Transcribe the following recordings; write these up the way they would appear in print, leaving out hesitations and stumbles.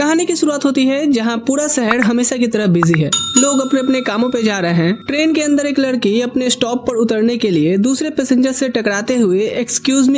कहानी की शुरुआत होती है जहाँ पूरा शहर हमेशा की तरह बिजी है। लोग अपने अपने कामों पे जा रहे हैं। ट्रेन के अंदर एक लड़की अपने स्टॉप पर उतरने के लिए दूसरे पैसेंजर से टकराते हुए एक्सक्यूज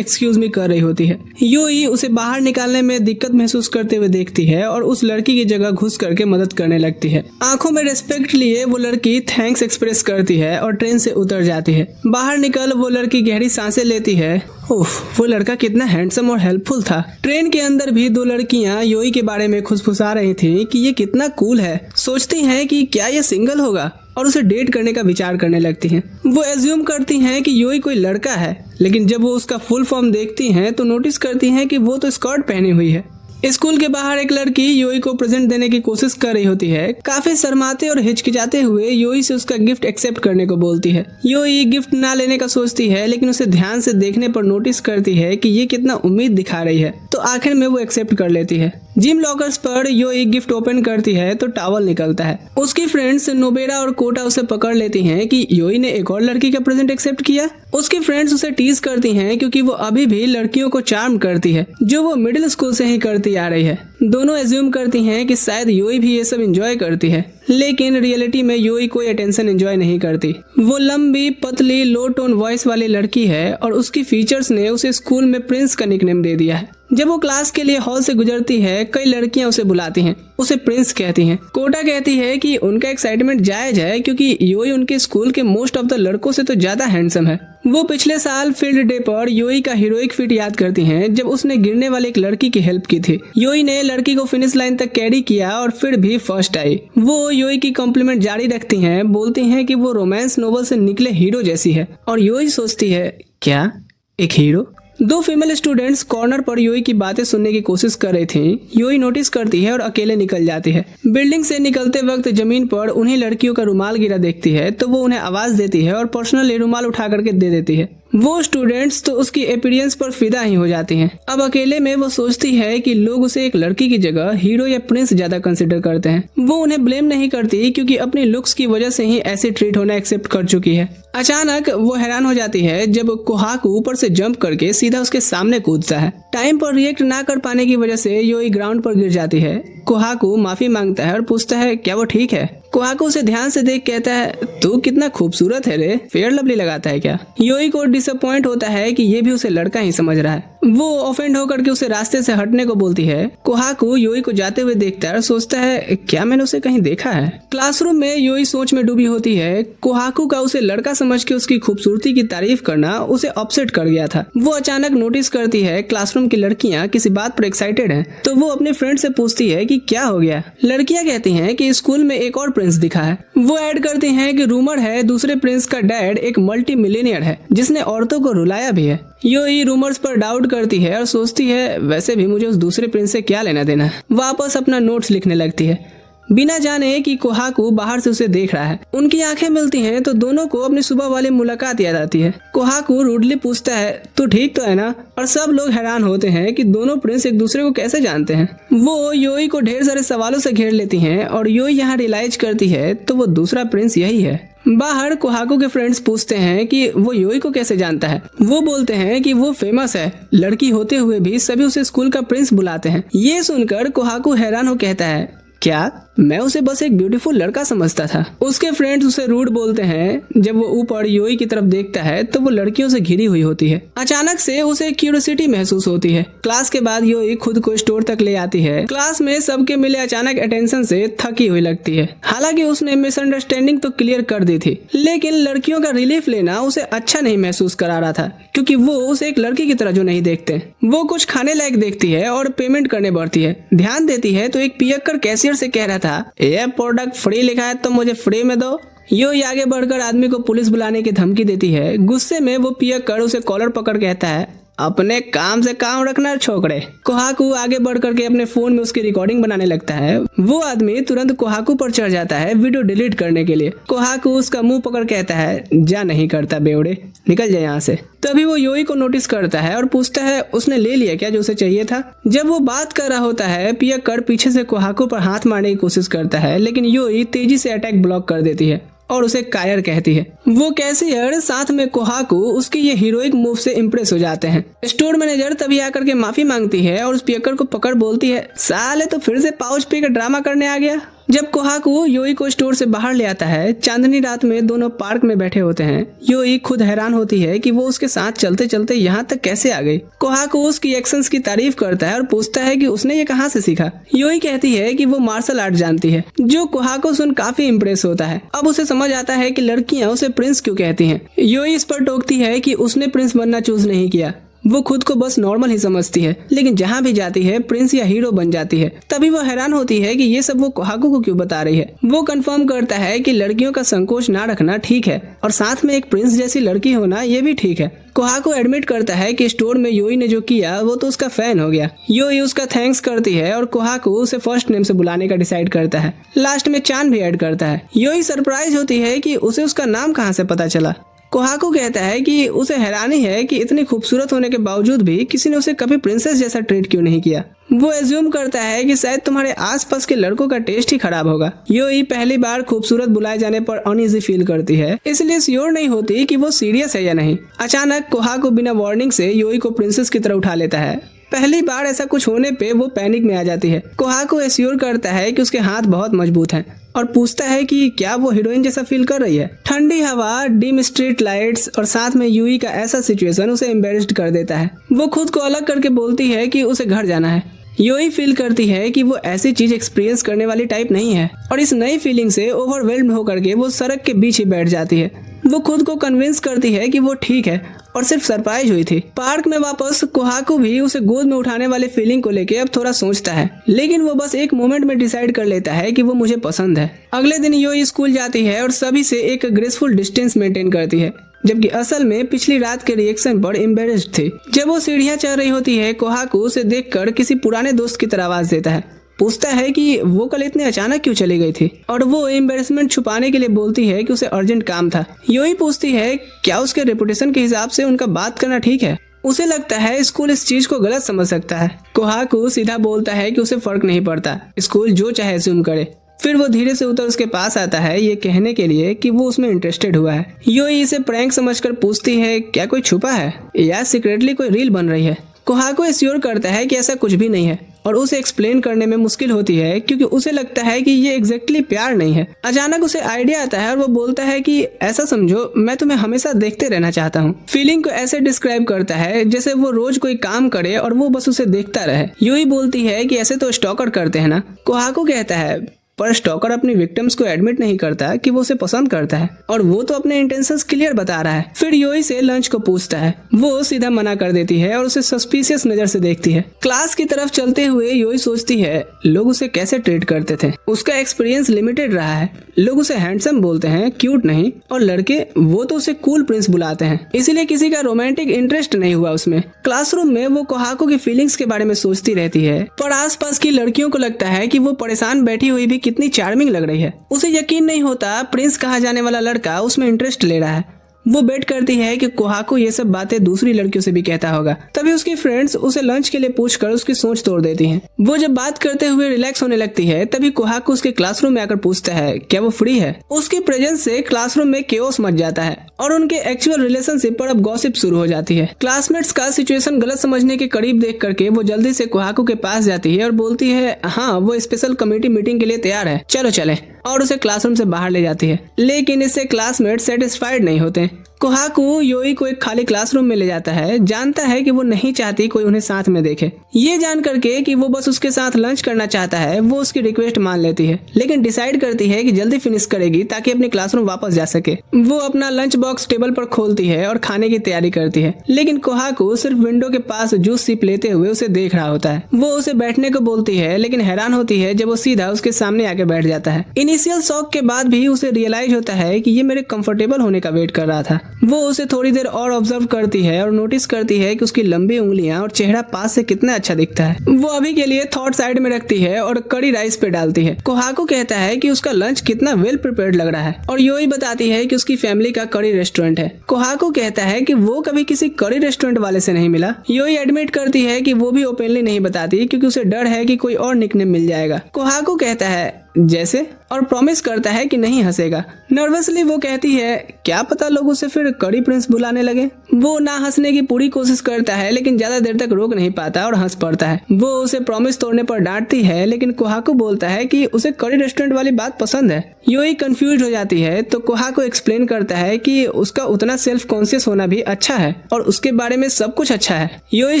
मी कर रही होती है। यूई उसे बाहर निकालने में दिक्कत महसूस करते हुए देखती है और उस लड़की की जगह घुस करके मदद करने लगती है। आंखों में रिस्पेक्ट लिए वो लड़की थैंक्स एक्सप्रेस करती है और ट्रेन से उतर जाती है। बाहर निकल वो लड़की गहरी सांसें लेती है। उफ, वो लड़का कितना हैंडसम और हेल्पफुल था। ट्रेन के अंदर भी दो लड़कियां योई के बारे में खुशफुसा रही थी कि ये कितना कूल है। सोचती हैं कि क्या ये सिंगल होगा और उसे डेट करने का विचार करने लगती हैं। वो एज्यूम करती हैं कि योई कोई लड़का है, लेकिन जब वो उसका फुल फॉर्म देखती हैं तो नोटिस करती हैं कि वो तो स्कर्ट पहनी हुई है। स्कूल के बाहर एक लड़की योई को प्रेजेंट देने की कोशिश कर रही होती है। काफी शर्माते और हिचकिचाते हुए योई से उसका गिफ्ट एक्सेप्ट करने को बोलती है। योई गिफ्ट ना लेने का सोचती है, लेकिन उसे ध्यान से देखने पर नोटिस करती है कि ये कितना उम्मीद दिखा रही है, तो आखिर में वो एक्सेप्ट कर लेती है। जिम लॉकर्स पर योई गिफ्ट ओपन करती है तो टॉवल निकलता है। उसकी फ्रेंड्स नोबेरा और कोटा उसे पकड़ लेती हैं कि योई ने एक और लड़की का प्रेजेंट एक्सेप्ट किया। उसकी फ्रेंड्स उसे टीज करती हैं क्योंकि वो अभी भी लड़कियों को चार्म करती है, जो वो मिडिल स्कूल से ही करती आ रही है। दोनों एज्यूम करती हैं कि शायद योई भी ये सब एंजॉय करती है, लेकिन रियलिटी में योई कोई अटेंशन एंजॉय नहीं करती। वो लंबी, पतली, लो टोन वॉइस वाली लड़की है और उसकी फीचर्स ने उसे स्कूल में प्रिंस का निकनेम दे दिया है। जब वो क्लास के लिए हॉल से गुजरती है, कई लड़कियां उसे बुलाती हैं, उसे प्रिंस कहती हैं। कोटा कहती है कि उनका एक्साइटमेंट जायज है क्योंकि योई उनके स्कूल के मोस्ट ऑफ द लड़कों से तो ज्यादा हैंडसम है। वो पिछले साल फील्ड डे पर योई का हीरोइक फीट याद करती हैं, जब उसने गिरने वाली एक लड़की की हेल्प की थी। योई ने लड़की को फिनिश लाइन तक कैरी किया और फिर भी फर्स्ट आई। वो योई की कॉम्प्लीमेंट जारी रखती हैं, बोलती हैं कि वो रोमांस नोवेल से निकले हीरो जैसी है, और योई सोचती है, क्या एक हीरो? दो फीमेल स्टूडेंट्स कॉर्नर पर योई की बातें सुनने की कोशिश कर रही थी। योई नोटिस करती है और अकेले निकल जाती है। बिल्डिंग से निकलते वक्त जमीन पर उन्हीं लड़कियों का रुमाल गिरा देखती है तो वो उन्हें आवाज देती है और पर्सनली रुमाल उठा करके दे देती है। वो स्टूडेंट्स तो उसकी अपीयरेंस पर फिदा ही हो जाती हैं। अब अकेले में वो सोचती है कि लोग उसे एक लड़की की जगह हीरो या प्रिंस ज्यादा कंसिडर करते हैं। वो उन्हें ब्लेम नहीं करती क्योंकि अपनी लुक्स की वजह से ही ऐसे ट्रीट होना एक्सेप्ट कर चुकी है। अचानक वो हैरान हो जाती है जब कोहाकू ऊपर से जंप करके सीधा उसके सामने कूदता है। टाइम पर रिएक्ट ना कर पाने की वजह से योई ग्राउंड पर गिर जाती है। कोहाकू माफी मांगता है और पूछता है क्या वो ठीक है। कोहाकू उसे ध्यान से देख कहता है, तू कितना खूबसूरत है रे, फेयर लवली लगाता है क्या? योई को डिसअपॉइंट होता है कि ये भी उसे लड़का ही समझ रहा है। वो ऑफेंड होकर के उसे रास्ते से हटने को बोलती है। कोहाकू योई को जाते हुए देखता है और सोचता है, क्या मैंने उसे कहीं देखा है? क्लासरूम में योई सोच में डूबी होती है। कोहाकू का उसे लड़का समझ के उसकी खूबसूरती की तारीफ करना उसे अपसेट कर गया था। वो अचानक नोटिस करती है क्लासरूम की लड़कियां किसी बात पर एक्साइटेड हैं, तो वो अपने फ्रेंड से पूछती है कि क्या हो गया। लड़कियां कहती हैं कि स्कूल में एक और प्रिंस दिखा है। वो ऐड करती हैं कि रूमर है दूसरे प्रिंस का डैड एक मल्टी मिलियनियर है जिसने औरतों को रुलाया भी है। योई रूमर्स पर डाउट करती है और सोचती है वैसे भी मुझे उस दूसरे प्रिंस से क्या लेना देना। वापस अपना नोट्स लिखने लगती है, बिना जाने कि कोहाकू बाहर से उसे देख रहा है। उनकी आंखें मिलती हैं तो दोनों को अपनी सुबह वाली मुलाकात याद आती है। कोहाकू रूडली पूछता है, तू ठीक तो है ना? और सब लोग हैरान होते हैं कि दोनों प्रिंस एक दूसरे को कैसे जानते हैं। वो योई को ढेर सारे सवालों से घेर लेती हैं और योई यहाँ रियलाइज करती है तो वो दूसरा प्रिंस यही है। बाहर कोहाकू के फ्रेंड्स पूछते हैं कि वो योई को कैसे जानता है। वो बोलते हैं कि वो फेमस है, लड़की होते हुए भी सभी उसे स्कूल का प्रिंस बुलाते हैं। ये सुनकर कोहाकू हैरान हो कहता है, क्या मैं उसे बस एक ब्यूटीफुल लड़का समझता था। उसके फ्रेंड्स उसे रूड बोलते हैं। जब वो ऊपर योई की तरफ देखता है तो वो लड़कियों से घिरी हुई होती है। अचानक से उसे क्यूरियोसिटी महसूस होती है। क्लास के बाद योई खुद को स्टोर तक ले आती है। क्लास में सबके मिले अचानक अटेंशन से थकी हुई लगती है। हालांकि उसने मिसअंडरस्टैंडिंग तो क्लियर कर दी थी, लेकिन लड़कियों का रिलीफ लेना उसे अच्छा नहीं महसूस करा रहा था क्योंकि वो उसे एक लड़की की तरह जो नहीं देखते। वो कुछ खाने लायक देखती है और पेमेंट करने बढ़ती है। ध्यान देती है तो एक पियक्कर कैशियर से कह रहा था, ये प्रोडक्ट फ्री लिखा है तो मुझे फ्री में दो। योई आगे बढ़कर आदमी को पुलिस बुलाने की धमकी देती है। गुस्से में वो पियक्कर उसे कॉलर पकड़ कहता है, अपने काम से काम रखना छोकरे। कोहाकू आगे बढ़ करके अपने फोन में उसकी रिकॉर्डिंग बनाने लगता है। वो आदमी तुरंत कोहाकू पर चढ़ जाता है वीडियो डिलीट करने के लिए। कोहाकू उसका मुंह पकड़ कहता है, जा नहीं करता बेवड़े, निकल जाए यहाँ से। तभी वो योई को नोटिस करता है और पूछता है उसने ले लिया क्या जो उसे चाहिए था। जब वो बात कर रहा होता है, पियक्कर पीछे से कोहाकू पर हाथ मारने की कोशिश करता है, लेकिन योई तेजी से अटैक ब्लॉक कर देती है। और उसे कायर कहती है। वो कैशियर साथ में कोहाकू उसकी ये हीरोइक मूव से इम्प्रेस हो जाते हैं। स्टोर मैनेजर तभी आकर के माफी मांगती है और उस पियक्कर को पकड़ बोलती है, साले तो फिर से पाउच पी के ड्रामा करने आ गया। जब कोहाकू योई को स्टोर से बाहर ले आता है, चांदनी रात में दोनों पार्क में बैठे होते हैं। योई खुद हैरान होती है कि वो उसके साथ चलते चलते यहाँ तक कैसे आ गई। कोहाकू उसकी एक्शंस की तारीफ करता है और पूछता है कि उसने ये कहाँ से सीखा। योई कहती है कि वो मार्शल आर्ट जानती है, जो कोहाकू सुन काफी इम्प्रेस होता है। अब उसे समझ आता है कि लड़कियां उसे प्रिंस क्यों कहती हैं। योई इस पर टोकती है कि उसने प्रिंस बनना चूज नहीं किया, वो खुद को बस नॉर्मल ही समझती है, लेकिन जहाँ भी जाती है प्रिंस या हीरो बन जाती है। तभी वो हैरान होती है कि ये सब वो कोहाकू को क्यों बता रही है। वो कंफर्म करता है कि लड़कियों का संकोच ना रखना ठीक है और साथ में एक प्रिंस जैसी लड़की होना ये भी ठीक है। कोहाकू एडमिट करता है कि स्टोर में योई ने जो किया वो तो उसका फैन हो गया। योई उसका थैंक्स करती है और कोहाकू उसे फर्स्ट नेम से बुलाने का डिसाइड करता है। लास्ट में चान भी ऐड करता है। योई सरप्राइज होती है कि उसे उसका नाम कहाँ से पता चला। कोहाकू कहता है कि उसे हैरानी है कि इतनी खूबसूरत होने के बावजूद भी किसी ने उसे कभी प्रिंसेस जैसा ट्रीट क्यों नहीं किया। वो एज्यूम करता है कि शायद तुम्हारे आसपास के लड़कों का टेस्ट ही खराब होगा। योई पहली बार खूबसूरत बुलाए जाने पर अनईजी फील करती है, इसलिए श्योर नहीं होती कि वो सीरियस है या नहीं। अचानक कोहाकू बिना वार्निंग से योई को प्रिंसेस की तरह उठा लेता है। पहली बार ऐसा कुछ होने पे वो पैनिक में आ जाती है। कोहाकू एश्योर करता है कि उसके हाथ बहुत मजबूत हैं और पूछता है कि क्या वो हीरोइन जैसा फील कर रही है। ठंडी हवा, डिम स्ट्रीट लाइट्स और साथ में यूई का ऐसा सिचुएशन उसे एम्बेरस्ड कर देता है। वो खुद को अलग करके बोलती है कि उसे घर जाना है। योई फील करती है कि वो ऐसी चीज एक्सपीरियंस करने वाली टाइप नहीं है और इस नई फीलिंग से ओवरवेल्म्ड होकर के वो सड़क के बीच ही बैठ जाती है। वो खुद को कन्विंस करती है कि वो ठीक है और सिर्फ सरप्राइज हुई थी। पार्क में वापस कोहाकू भी उसे गोद में उठाने वाले फीलिंग को लेके अब थोड़ा सोचता है, लेकिन वो बस एक मोमेंट में डिसाइड कर लेता है कि वो मुझे पसंद है। अगले दिन योई स्कूल जाती है और सभी से एक ग्रेसफुल डिस्टेंस मेंटेन करती है, जबकि असल में पिछली रात के रिएक्शन पर एम्बेरस्ड थी। जब वो सीढ़ियां चढ़ रही होती है, कोहाकू उसे देखकर किसी पुराने दोस्त की तरह आवाज देता है। पूछता है कि वो कल इतने अचानक क्यों चली गई थी और वो एम्बेरसमेंट छुपाने के लिए बोलती है कि उसे अर्जेंट काम था। योई पूछती है क्या उसके रेपुटेशन के हिसाब से उनका बात करना ठीक है। उसे लगता है स्कूल इस चीज को गलत समझ सकता है। कोहाकू सीधा बोलता है कि उसे फर्क नहीं पड़ता, स्कूल जो चाहे अज्यूम करे। फिर वो धीरे से उतर उसके पास आता है ये कहने के लिए कि वो उसमें इंटरेस्टेड हुआ है। योई इसे प्रैंक समझकर पूछती है क्या कोई छुपा है या सीक्रेटली कोई रील बन रही है। कोहाकू एश्योर करता है कि ऐसा कुछ भी नहीं है और उसे एक्सप्लेन करने में मुश्किल होती है क्योंकि उसे लगता है कि ये एग्जैक्टली प्यार नहीं है। अचानक उसे आइडिया आता है और वो बोलता है कि ऐसा समझो मैं तुम्हें हमेशा देखते रहना चाहता हूँ। फीलिंग को ऐसे डिस्क्राइब करता है जैसे वो रोज कोई काम करे और वो बस उसे देखता रहे। यूही बोलती है कि ऐसे तो स्टॉकर करते हैं ना। कोहाकू कहता है पर स्टॉकर अपनी विक्टिम्स को एडमिट नहीं करता कि वो उसे पसंद करता है और वो तो अपने इंटेंशंस क्लियर बता रहा है। फिर योई से लंच को पूछता है, वो सीधा मना कर देती है और उसे सस्पिशियस नजर से देखती है। क्लास की तरफ चलते हुए योई सोचती है लोग उसे कैसे ट्रीट करते थे। उसका एक्सपीरियंस लिमिटेड रहा है। लोग उसे हैंडसम बोलते हैं, क्यूट नहीं, और लड़के वो तो उसे कूल प्रिंस बुलाते हैं, इसीलिए किसी का रोमांटिक इंटरेस्ट नहीं हुआ उसमें। क्लासरूम में वो कोहाकू की फीलिंग्स के बारे में सोचती रहती है, पर आसपास की लड़कियों को लगता है कि वो परेशान बैठी हुई भी कितनी चार्मिंग लग रही है। उसे यकीन नहीं होता प्रिंस कहा जाने वाला लड़का उसमें इंटरेस्ट ले रहा है। वो बेट करती है कि कोहाकू ये सब बातें दूसरी लड़कियों से भी कहता होगा। तभी उसकी फ्रेंड्स उसे लंच के लिए पूछकर उसकी सोच तोड़ देती हैं। वो जब बात करते हुए रिलैक्स होने लगती है तभी कोहाकू उसके क्लासरूम में आकर पूछता है क्या वो फ्री है। उसकी प्रेजेंस से क्लासरूम में केओस मच जाता है और उनके एक्चुअल रिलेशनशिप पर अब गॉसिप शुरू हो जाती है। क्लासमेट्स का सिचुएशन गलत समझने के करीब देख करके वो जल्दी से कोहाकू के पास जाती है और बोलती है हाँ वो स्पेशल कमेटी मीटिंग के लिए तैयार है, चलो चले, और उसे क्लासरूम से बाहर ले जाती है। लेकिन इससे क्लासमेट सेटिस्फाइड नहीं होते। कोहाकू योई को एक खाली क्लासरूम में ले जाता है। जानता है कि वो नहीं चाहती कोई उन्हें साथ में देखे। ये जान करके कि वो बस उसके साथ लंच करना चाहता है, वो उसकी रिक्वेस्ट मान लेती है, लेकिन डिसाइड करती है कि जल्दी फिनिश करेगी ताकि अपने क्लासरूम वापस जा सके। वो अपना लंच बॉक्स टेबल पर खोलती है और खाने की तैयारी करती है, लेकिन कोहाकू सिर्फ विंडो के पास जूस सिप लेते हुए उसे देख रहा होता है। वो उसे बैठने को बोलती है, लेकिन हैरान होती है जब वो सीधा उसके सामने आके बैठ जाता है। इनिशियल शॉक के बाद भी उसे रियलाइज होता है कि ये मेरे कंफर्टेबल होने का वेट कर रहा था। वो उसे थोड़ी देर और ऑब्जर्व करती है और नोटिस करती है कि उसकी लंबी उंगलियां और चेहरा पास से कितना अच्छा दिखता है। वो अभी के लिए थॉट साइड में रखती है और कड़ी राइस पे डालती है। कोहाकू कहता है कि उसका लंच कितना वेल प्रिपेयर्ड लग रहा है और योई बताती है कि उसकी फैमिली का कड़ी रेस्टोरेंट है। कोहाकू कहता है कि वो कभी किसी कड़ी रेस्टोरेंट वाले से नहीं मिला। योई एडमिट करती है कि वो भी ओपनली नहीं बताती क्योंकि उसे डर है कि कोई और निकनेम मिल जाएगा। कोहाकू कहता है जैसे, और प्रॉमिस करता है कि नहीं हंसेगा। नर्वसली वो कहती है क्या पता लोग उसे फिर कड़ी प्रिंस बुलाने लगे। वो ना हंसने की पूरी कोशिश करता है लेकिन ज्यादा देर तक रोक नहीं पाता और हंस पड़ता है। वो उसे प्रॉमिस तोड़ने पर डांटती है लेकिन कोहाकू बोलता है कि उसे कड़ी रेस्टोरेंट वाली बात पसंद है। यूई कंफ्यूज हो जाती है तो कोहाकू एक्सप्लेन करता है कि उसका उतना सेल्फ कॉन्शियस होना भी अच्छा है और उसके बारे में सब कुछ अच्छा है। यूई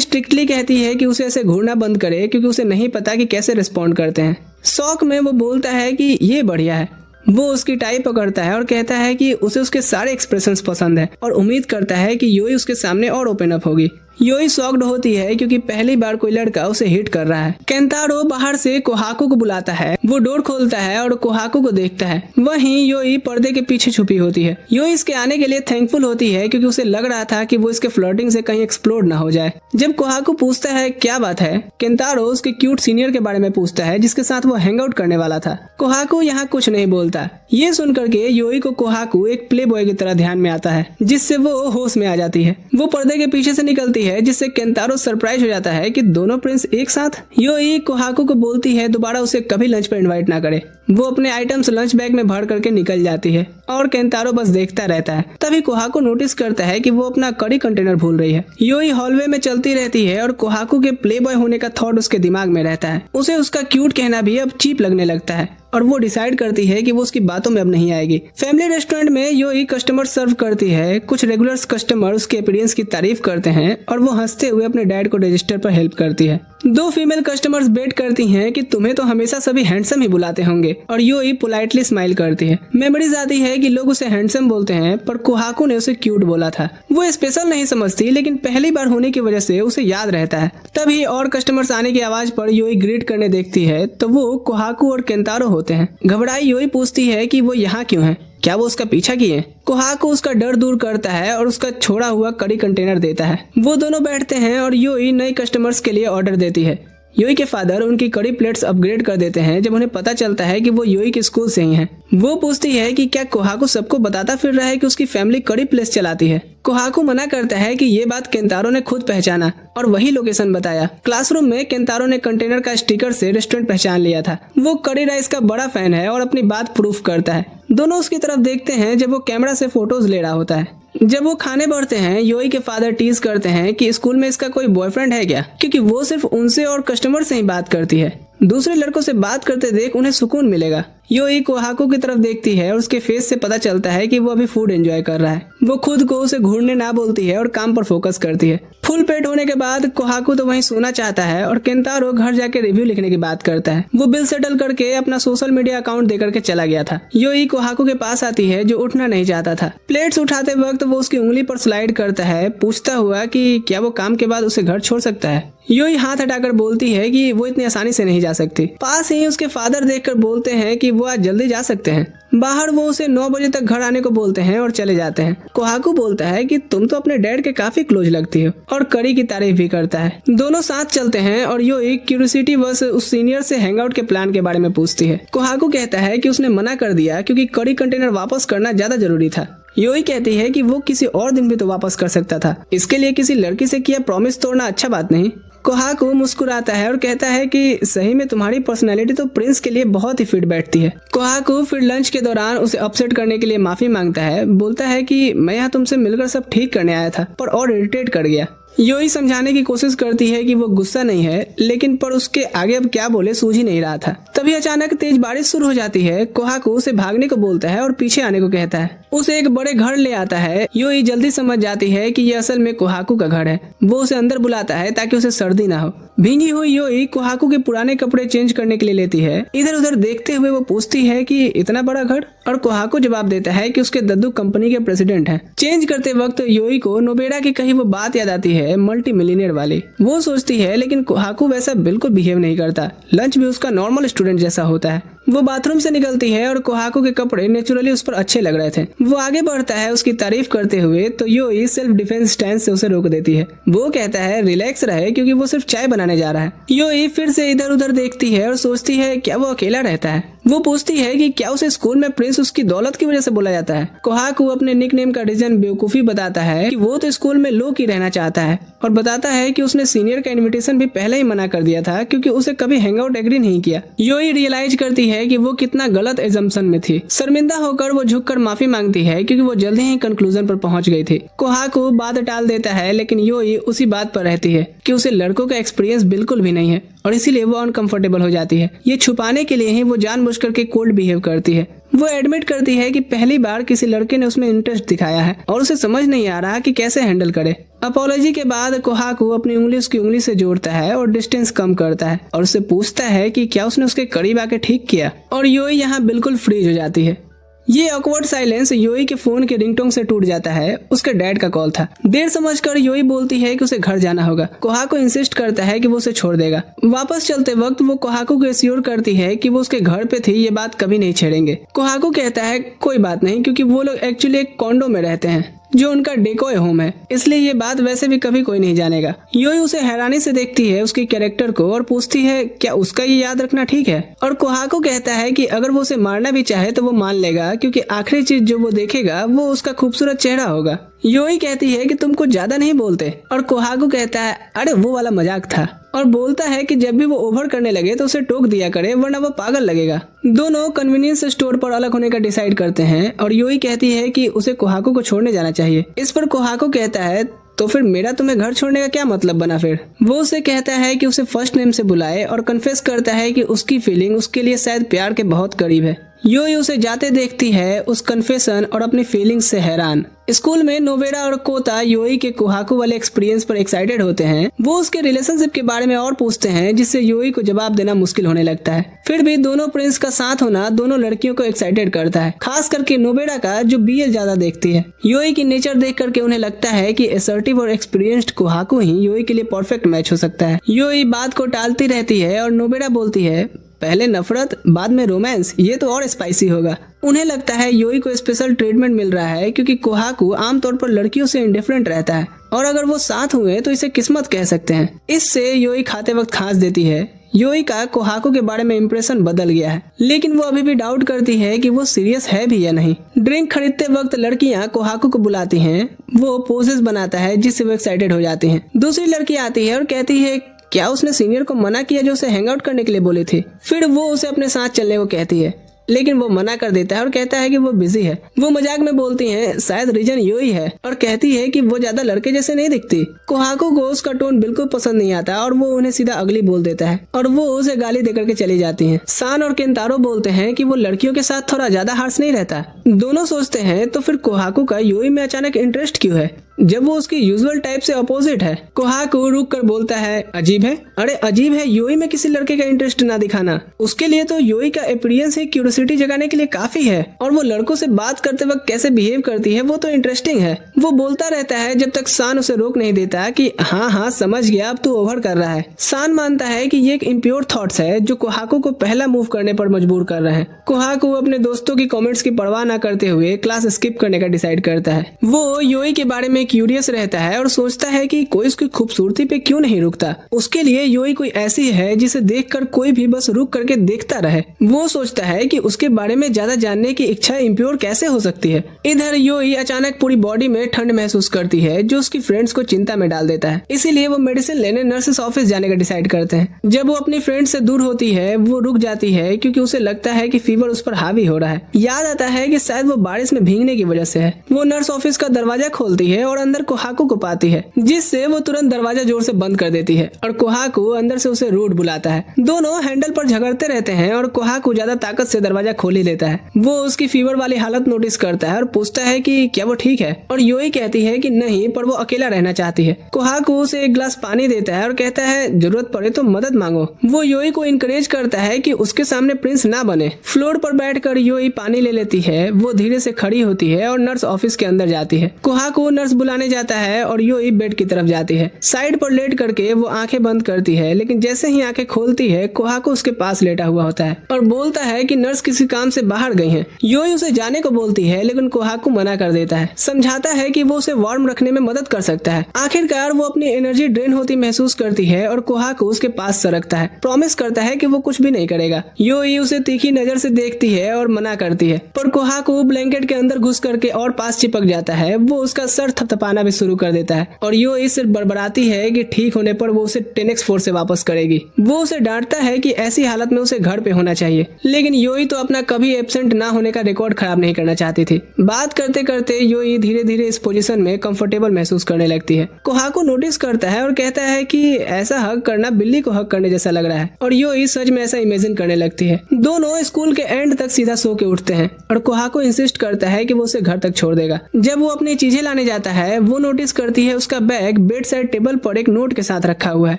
स्ट्रिक्टली कहती है कि उसे ऐसे घूरना बंद करे क्योंकि उसे नहीं पता कि कैसे रिस्पॉन्ड करते हैं। शौक में वो बोलता है कि ये बढ़िया है। वो उसकी टाई पकड़ता है और कहता है कि उसे उसके सारे एक्सप्रेशंस पसंद है और उम्मीद करता है कि यूई उसके सामने और ओपन अप होगी। यूई शॉक्ड होती है क्योंकि पहली बार कोई लड़का उसे हिट कर रहा है। केंतारो बाहर से कोहाकू को बुलाता है। वो डोर खोलता है और कोहाकू को देखता है। वहीं यूई पर्दे के पीछे छुपी होती है। यूई इसके आने के लिए थैंकफुल होती है क्योंकि उसे लग रहा था कि वो इसके फ्लर्टिंग से कहीं एक्सप्लोड ना हो जाए। जब कोहाकू पूछता है क्या बात है, केंतारो उसके क्यूट सीनियर के बारे में पूछता है जिसके साथ वो हैंग आउट करने वाला था। कोहाकू यहाँ कुछ नहीं बोलता। ये सुनकर के यूई को कोहाकू एक प्ले बॉय की तरह ध्यान में आता है जिससे वो होश में आ जाती है। वो पर्दे के पीछे से निकलती है जिससे केंतारो सरप्राइज हो जाता है कि दोनों प्रिंस एक साथ। यूई कोहाकू को बोलती है दोबारा उसे कभी लंच पर इनवाइट ना करे। वो अपने आइटम्स लंच बैग में भर करके निकल जाती है और केंतारो बस देखता रहता है। तभी कोहाकू नोटिस करता है कि वो अपना कड़ी कंटेनर भूल रही है। यूई हॉलवे में चलती रहती है और कोहाकू के प्ले बॉय होने का थॉट उसके दिमाग में रहता है। उसे उसका क्यूट कहना भी अब चीप लगने लगता है और वो डिसाइड करती है कि वो उसकी बातों में अब नहीं आएगी। फैमिली रेस्टोरेंट में यूई कस्टमर सर्व करती है। कुछ रेगुलर कस्टमर उसके अपीयरेंस की तारीफ करते हैं और वो हंसते हुए अपने डैड को रजिस्टर पर हेल्प करती है। दो फीमेल कस्टमर्स बेट करती हैं कि तुम्हें तो हमेशा सभी हैंडसम ही बुलाते होंगे और यूई पोलाइटली स्माइल करती है। मेमोरीज आती है कि लोग उसे हैंडसम बोलते हैं पर कोहाकू ने उसे क्यूट बोला था। वो स्पेशल नहीं समझती लेकिन पहली बार होने की वजह से उसे याद रहता है। तभी और कस्टमर्स आने की आवाज पर यूई ग्रीट करने देखती है तो वो कोहाकू और केंतारो होते हैं। घबराई यूई पूछती है कि वो यहाँ क्यों है, क्या वो उसका पीछा किए। कोहाकू उसका डर दूर करता है और उसका छोड़ा हुआ कड़ी कंटेनर देता है। वो दोनों बैठते हैं और यूई नए कस्टमर्स के लिए ऑर्डर देती है। यूई के फादर उनकी कड़ी प्लेट्स अपग्रेड कर देते हैं जब उन्हें पता चलता है कि वो यूई के स्कूल से ही हैं। वो पूछती है कि क्या कोहाकू सबको बताता फिर रहा है कि उसकी फैमिली कड़ी प्लेस चलाती है। कोहाकू मना करता है कि ये बात केंतारो ने खुद पहचाना और वही लोकेशन बताया। क्लासरूम में केंतारो ने कंटेनर का स्टिकर से रेस्टोरेंट पहचान लिया था। वो कड़ी राइस का बड़ा फैन है और अपनी बात प्रूफ करता है। दोनों उसकी तरफ देखते हैं जब वो कैमरा से फोटोज ले रहा होता है। जब वो खाने बढ़ते हैं यूई के फादर टीज करते हैं कि स्कूल में इसका कोई बॉयफ्रेंड है क्या, क्योंकि वो सिर्फ उनसे और कस्टमर से ही बात करती है। दूसरे लड़कों से बात करते देख उन्हें सुकून मिलेगा। यूई कोहाकू की तरफ देखती है और उसके फेस से पता चलता है कि वो अभी फूड एंजॉय कर रहा है। वो खुद को उसे घूरने ना बोलती है और काम पर फोकस करती है। फुल पेट होने के बाद कोहाकू तो वहीं सोना चाहता है और केंतारो घर जाके रिव्यू लिखने की बात करता है। वो बिल सेटल करके अपना सोशल मीडिया अकाउंट देकर के चला गया था। यूई कोहाकू के पास आती है जो उठना नहीं चाहता था। प्लेट्स उठाते वक्त वो उसकी उंगली पर स्लाइड करता है पूछता हुआ कि क्या वो काम के बाद उसे घर छोड़ सकता है। यूई हाथ हटाकर बोलती है कि वो इतनी आसानी से नहीं जा सकती। पास ही उसके फादर देखकर बोलते हैं कि वो आज जल्दी जा सकते हैं। बाहर वो उसे 9 बजे तक घर आने को बोलते हैं और चले जाते हैं। कोहाकू बोलता है कि तुम तो अपने डैड के काफी क्लोज लगती हो और कड़ी की तारीफ भी करता है। दोनों साथ चलते हैं और यूई क्यूरियोसिटी बस उस सीनियर से हैंगआउट के प्लान के बारे में पूछती है। कोहाकू कहता है कि उसने मना कर दिया क्योंकि कड़ी कंटेनर वापस करना ज्यादा जरूरी था। यूई कहती है कि वो किसी और दिन भी तो वापस कर सकता था, इसके लिए किसी लड़की से किया प्रॉमिस तोड़ना अच्छा बात नहीं। कोहाकू मुस्कुराता है और कहता है कि सही में तुम्हारी पर्सनैलिटी तो प्रिंस के लिए बहुत ही फिट बैठती है। कोहाकू फिर लंच के दौरान उसे अपसेट करने के लिए माफी मांगता है। बोलता है कि मैं यहाँ तुमसे मिलकर सब ठीक करने आया था पर और इरिटेट कर गया। यूई समझाने की कोशिश करती है कि वो गुस्सा नहीं है लेकिन पर उसके आगे अब क्या बोले सूझ ही नहीं रहा था। तभी अचानक तेज बारिश शुरू हो जाती है। कोहाकू उसे भागने को बोलता है और पीछे आने को कहता है। उसे एक बड़े घर ले आता है। यूई जल्दी समझ जाती है कि ये असल में कोहाकू का घर है। वो उसे अंदर बुलाता है ताकि उसे सर्दी ना हो। भींगी हुई यूई कोहाकू के पुराने कपड़े चेंज करने के लिए लेती है। इधर उधर देखते हुए वो पूछती है कि इतना बड़ा घर, और कोहाकू जवाब देता है कि उसके दद्दू कंपनी के प्रेसिडेंट हैं। चेंज करते वक्त यूई को नोबेरा की कही वो बात याद आती है, मल्टी मिलियनेयर वाली। वो सोचती है लेकिन कोहाकू वैसा बिल्कुल बिहेव नहीं करता। लंच भी उसका नॉर्मल स्टूडेंट जैसा होता है। वो बाथरूम से निकलती है और कोहाकू के कपड़े नेचुरली उस पर अच्छे लग रहे थे। वो आगे बढ़ता है उसकी तारीफ करते हुए तो यूई सेल्फ डिफेंस स्टैंड से उसे रोक देती है। वो कहता है रिलैक्स रहे क्योंकि वो सिर्फ चाय बनाने जा रहा है। यूई फिर से इधर उधर देखती है और सोचती है क्या वो अकेला रहता है। वो पूछती है कि क्या उसे स्कूल में प्रिंस उसकी दौलत की वजह से बोला जाता है। कोहाकू अपने निकनेम का रीजन बेवकूफी बताता है कि वो तो स्कूल में लो की रहना चाहता है और बताता है कि उसने सीनियर का इनविटेशन भी पहले ही मना कर दिया था क्योंकि उसे कभी हैंगआउट एग्री नहीं किया। यूई रियलाइज करती है कि वो कितना गलत एजम्पशन में थी। शर्मिंदा होकर वो झुककर माफी मांगती है क्योंकि वो जल्दी ही कंक्लूजन पर पहुंच गई थी। कोहाकू बात टाल देता है लेकिन यूई उसी बात पर रहती है कि उसे लड़कों का एक्सपीरियंस बिल्कुल भी नहीं है और इसीलिए वो अनकंफर्टेबल हो जाती है। ये छुपाने के लिए ही वो जानबूझकर के कोल्ड बिहेव करती है। वो एडमिट करती है कि पहली बार किसी लड़के ने उसमें इंटरेस्ट दिखाया है और उसे समझ नहीं आ रहा कि कैसे हैंडल करे। अपॉलॉजी के बाद कोहाकू अपनी उंगली उसकी उंगली से जोड़ता है और डिस्टेंस कम करता है और उससे पूछता है कि क्या उसने उसके करीब आके ठीक किया और यूई यहाँ बिल्कुल फ्रीज हो जाती है। ये ऑकवर्ड साइलेंस यूई के फोन के रिंगटोन से टूट जाता है। उसके डैड का कॉल था। देर समझकर यूई बोलती है कि उसे घर जाना होगा। कोहाकू इंसिस्ट करता है कि वो उसे छोड़ देगा। वापस चलते वक्त वो कोहाकू को एश्योर करती है कि वो उसके घर पे थी, ये बात कभी नहीं छेड़ेंगे। कोहाकू कहता है कोई बात नहीं क्योंकि वो लोग एक्चुअली एक कॉन्डो में रहते हैं जो उनका डेकोय होम है, इसलिए ये बात वैसे भी कभी कोई नहीं जानेगा। यूई उसे हैरानी से देखती है उसके कैरेक्टर को और पूछती है क्या उसका ये याद रखना ठीक है। और कोहाकू कहता है कि अगर वो उसे मारना भी चाहे तो वो मान लेगा क्योंकि आखिरी चीज जो वो देखेगा वो उसका खूबसूरत चेहरा होगा। यूई कहती है कि तुम कुछ ज्यादा नहीं बोलते और कोहाकू कहता है अरे वो वाला मजाक था और बोलता है कि जब भी वो ओवर करने लगे तो उसे टोक दिया करे वरना वो पागल लगेगा। दोनों कन्वीनियंस स्टोर पर अलग होने का डिसाइड करते हैं और यूई कहती है कि उसे कोहाकू को छोड़ने जाना चाहिए। इस पर कोहाकू कहता है तो फिर मेरा तुम्हें घर छोड़ने का क्या मतलब बना। फिर वो उसे कहता है कि उसे फर्स्ट नेम से बुलाए और कन्फेस करता है कि उसकी फीलिंग उसके लिए शायद प्यार के बहुत करीब है। यूई उसे जाते देखती है उस कन्फेशन और अपनी फीलिंग्स से हैरान। स्कूल में नोबेरा और कोता यूई के कोहाकू वाले एक्सपीरियंस पर एक्साइटेड होते हैं। वो उसके रिलेशनशिप के बारे में और पूछते हैं जिससे यूई को जवाब देना मुश्किल होने लगता है। फिर भी दोनों प्रिंस का साथ होना दोनों लड़कियों को एक्साइटेड करता है, खास करके नोबेरा का जो बीएल ज्यादा देखती है। यूई की नेचर देख करके उन्हें लगता है कि असर्टिव और एक्सपीरियंस्ड कोहाकू ही यूई के लिए परफेक्ट मैच हो सकता है। यूई बात को टालती रहती है और नोबेरा बोलती है पहले नफरत बाद में रोमांस, ये तो और स्पाइसी होगा। उन्हें लगता है यूई को स्पेशल ट्रीटमेंट मिल रहा है क्योंकि कोहाकू आमतौर पर लड़कियों से इंडिफरेंट रहता है और अगर वो साथ हुए तो इसे किस्मत कह सकते हैं। इससे यूई खाते वक्त खांस देती है। यूई का कोहाकू के बारे में इंप्रेशन बदल गया है लेकिन वो अभी भी डाउट करती है कि वो सीरियस है भी या नहीं। ड्रिंक खरीदते वक्त लड़कियां कोहाकू को बुलाती हैं। वो पोजेस बनाता है जिससे वो एक्साइटेड हो जाती हैं। दूसरी लड़की आती है और कहती है क्या उसने सीनियर को मना किया जो उसे हैंग आउट करने के लिए बोली थी। फिर वो उसे अपने साथ चलने को कहती है लेकिन वो मना कर देता है और कहता है कि वो बिजी है। वो मजाक में बोलती हैं शायद रीजन यूई है और कहती है कि वो ज्यादा लड़के जैसे नहीं दिखती। कोहाकू को उसका टोन बिल्कुल पसंद नहीं आता और वो उन्हें सीधा अगली बोल देता है और वो उसे गाली देकर के चली जाती हैं। सान और केंतारो बोलते हैं कि वो लड़कियों के साथ थोड़ा ज्यादा हार्श नहीं रहता। दोनों सोचते हैं तो फिर कोहाकू का यूई में अचानक इंटरेस्ट क्यों है जब वो उसकी यूजुअल टाइप से अपोजिट है। कोहाकू रुक कर बोलता है अजीब है। अरे अजीब है यूई में किसी लड़के का इंटरेस्ट ना दिखाना। उसके लिए तो यूई का अपीयरेंस ही क्यूरियोसिटी जगाने के लिए काफी है और वो लड़कों से बात करते वक्त कैसे बिहेव करती है वो तो इंटरेस्टिंग है। वो बोलता रहता है जब तक सान उसे रोक नहीं देता कि हाँ समझ गया अब तू ओवर कर रहा है। सान मानता है कि ये एक इम्प्योर थॉट्स है जो कोहाकू को पहला मूव करने पर मजबूर कर रहे हैं। कोहाकू अपने दोस्तों की कमेंट्स की परवाह न करते हुए क्लास स्किप करने का डिसाइड करता है। वो यूई के बारे में क्यूरियस रहता है और सोचता है कि कोई उसकी खूबसूरती पे क्यों नहीं रुकता। उसके लिए यूई कोई ऐसी है जिसे देखकर कोई भी बस रुक करके देखता रहे। वो सोचता है कि उसके बारे में ज्यादा जानने की इच्छा इम्प्योर कैसे हो सकती है। इधर यूई अचानक पूरी बॉडी में ठंड महसूस करती है जो उसकी फ्रेंड्स को चिंता में डाल देता है। इसीलिए वो मेडिसिन लेने नर्सेस ऑफिस जाने का डिसाइड करते हैं। जब वो अपनी फ्रेंड से दूर होती है वो रुक जाती है क्योंकि उसे लगता है कि फीवर उस पर हावी हो रहा है। याद आता है कि शायद वो बारिश में भीगने की वजह से है। वो नर्स ऑफिस का दरवाजा खोलती है और अंदर कोहाकू को पाती है जिससे वो तुरंत दरवाजा जोर से बंद कर देती है और कोहाकू अंदर से उसे रूड बुलाता है। दोनों हैंडल पर झगड़ते रहते हैं और कोहाकू ज्यादा ताकत से दरवाजा खोल ही लेता है। वो उसकी फीवर वाली हालत नोटिस करता है और पूछता है कि क्या वो ठीक है और यूई कहती है कि नहीं पर वो अकेला रहना चाहती है। कोहाकू उसे एक गिलास पानी देता है और कहता है जरूरत पड़े तो मदद मांगो। वो यूई को इनकरेज करता है कि उसके सामने प्रिंस ना बने। फ्लोर पर बैठकर यूई पानी ले लेती है। वो धीरे से खड़ी होती है और नर्स ऑफिस के अंदर जाती है। कोहाकू नर्स स्कूल आने जाता है और यूई बेड की तरफ जाती है। साइड पर लेट करके वो आंखें बंद करती है, लेकिन जैसे ही आंखें खोलती है कोहाको उसके पास लेटा हुआ होता है और बोलता है कि नर्स किसी काम से बाहर गई हैं। यूई उसे जाने को बोलती है, लेकिन कोहाको मना कर देता है, समझाता है कि वो उसे वार्म रखने में मदद कर सकता है। आखिरकार वो अपनी एनर्जी ड्रेन होती महसूस करती है और कोहाको उसके पास सरकता है, प्रॉमिस करता है कि वो कुछ भी नहीं करेगा। यूई उसे तीखी नजर से देखती है और मना करती है, पर कोहाको ब्लैंकेट के अंदर घुस करके और पास चिपक जाता है। वो उसका सर थपथपाना भी शुरू कर देता है और यूई सिर्फ बड़बड़ाती है कि ठीक होने पर वो उसे 10x फोर्स से वापस करेगी। वो उसे डांटता है कि ऐसी हालत में उसे घर पे होना चाहिए, लेकिन यूई तो अपना कभी एब्सेंट ना होने का रिकॉर्ड खराब नहीं करना चाहती थी। बात करते करते यूई धीरे धीरे इस पोजीशन में कंफर्टेबल महसूस करने लगती है। कोहाको नोटिस करता है और कहता है कि ऐसा हग करना बिल्ली को हग करने जैसा लग रहा है और यूई सच में ऐसा इमेजिन करने लगती है। दोनों स्कूल के एंड तक सीधा सो के उठते हैं और कोहाको इंसिस्ट करता है कि वो उसे घर तक छोड़ देगा। जब वो अपनी चीजें लाने जाता है वो नोटिस करती है उसका बैग बेड साइड टेबल पर एक नोट के साथ रखा हुआ है।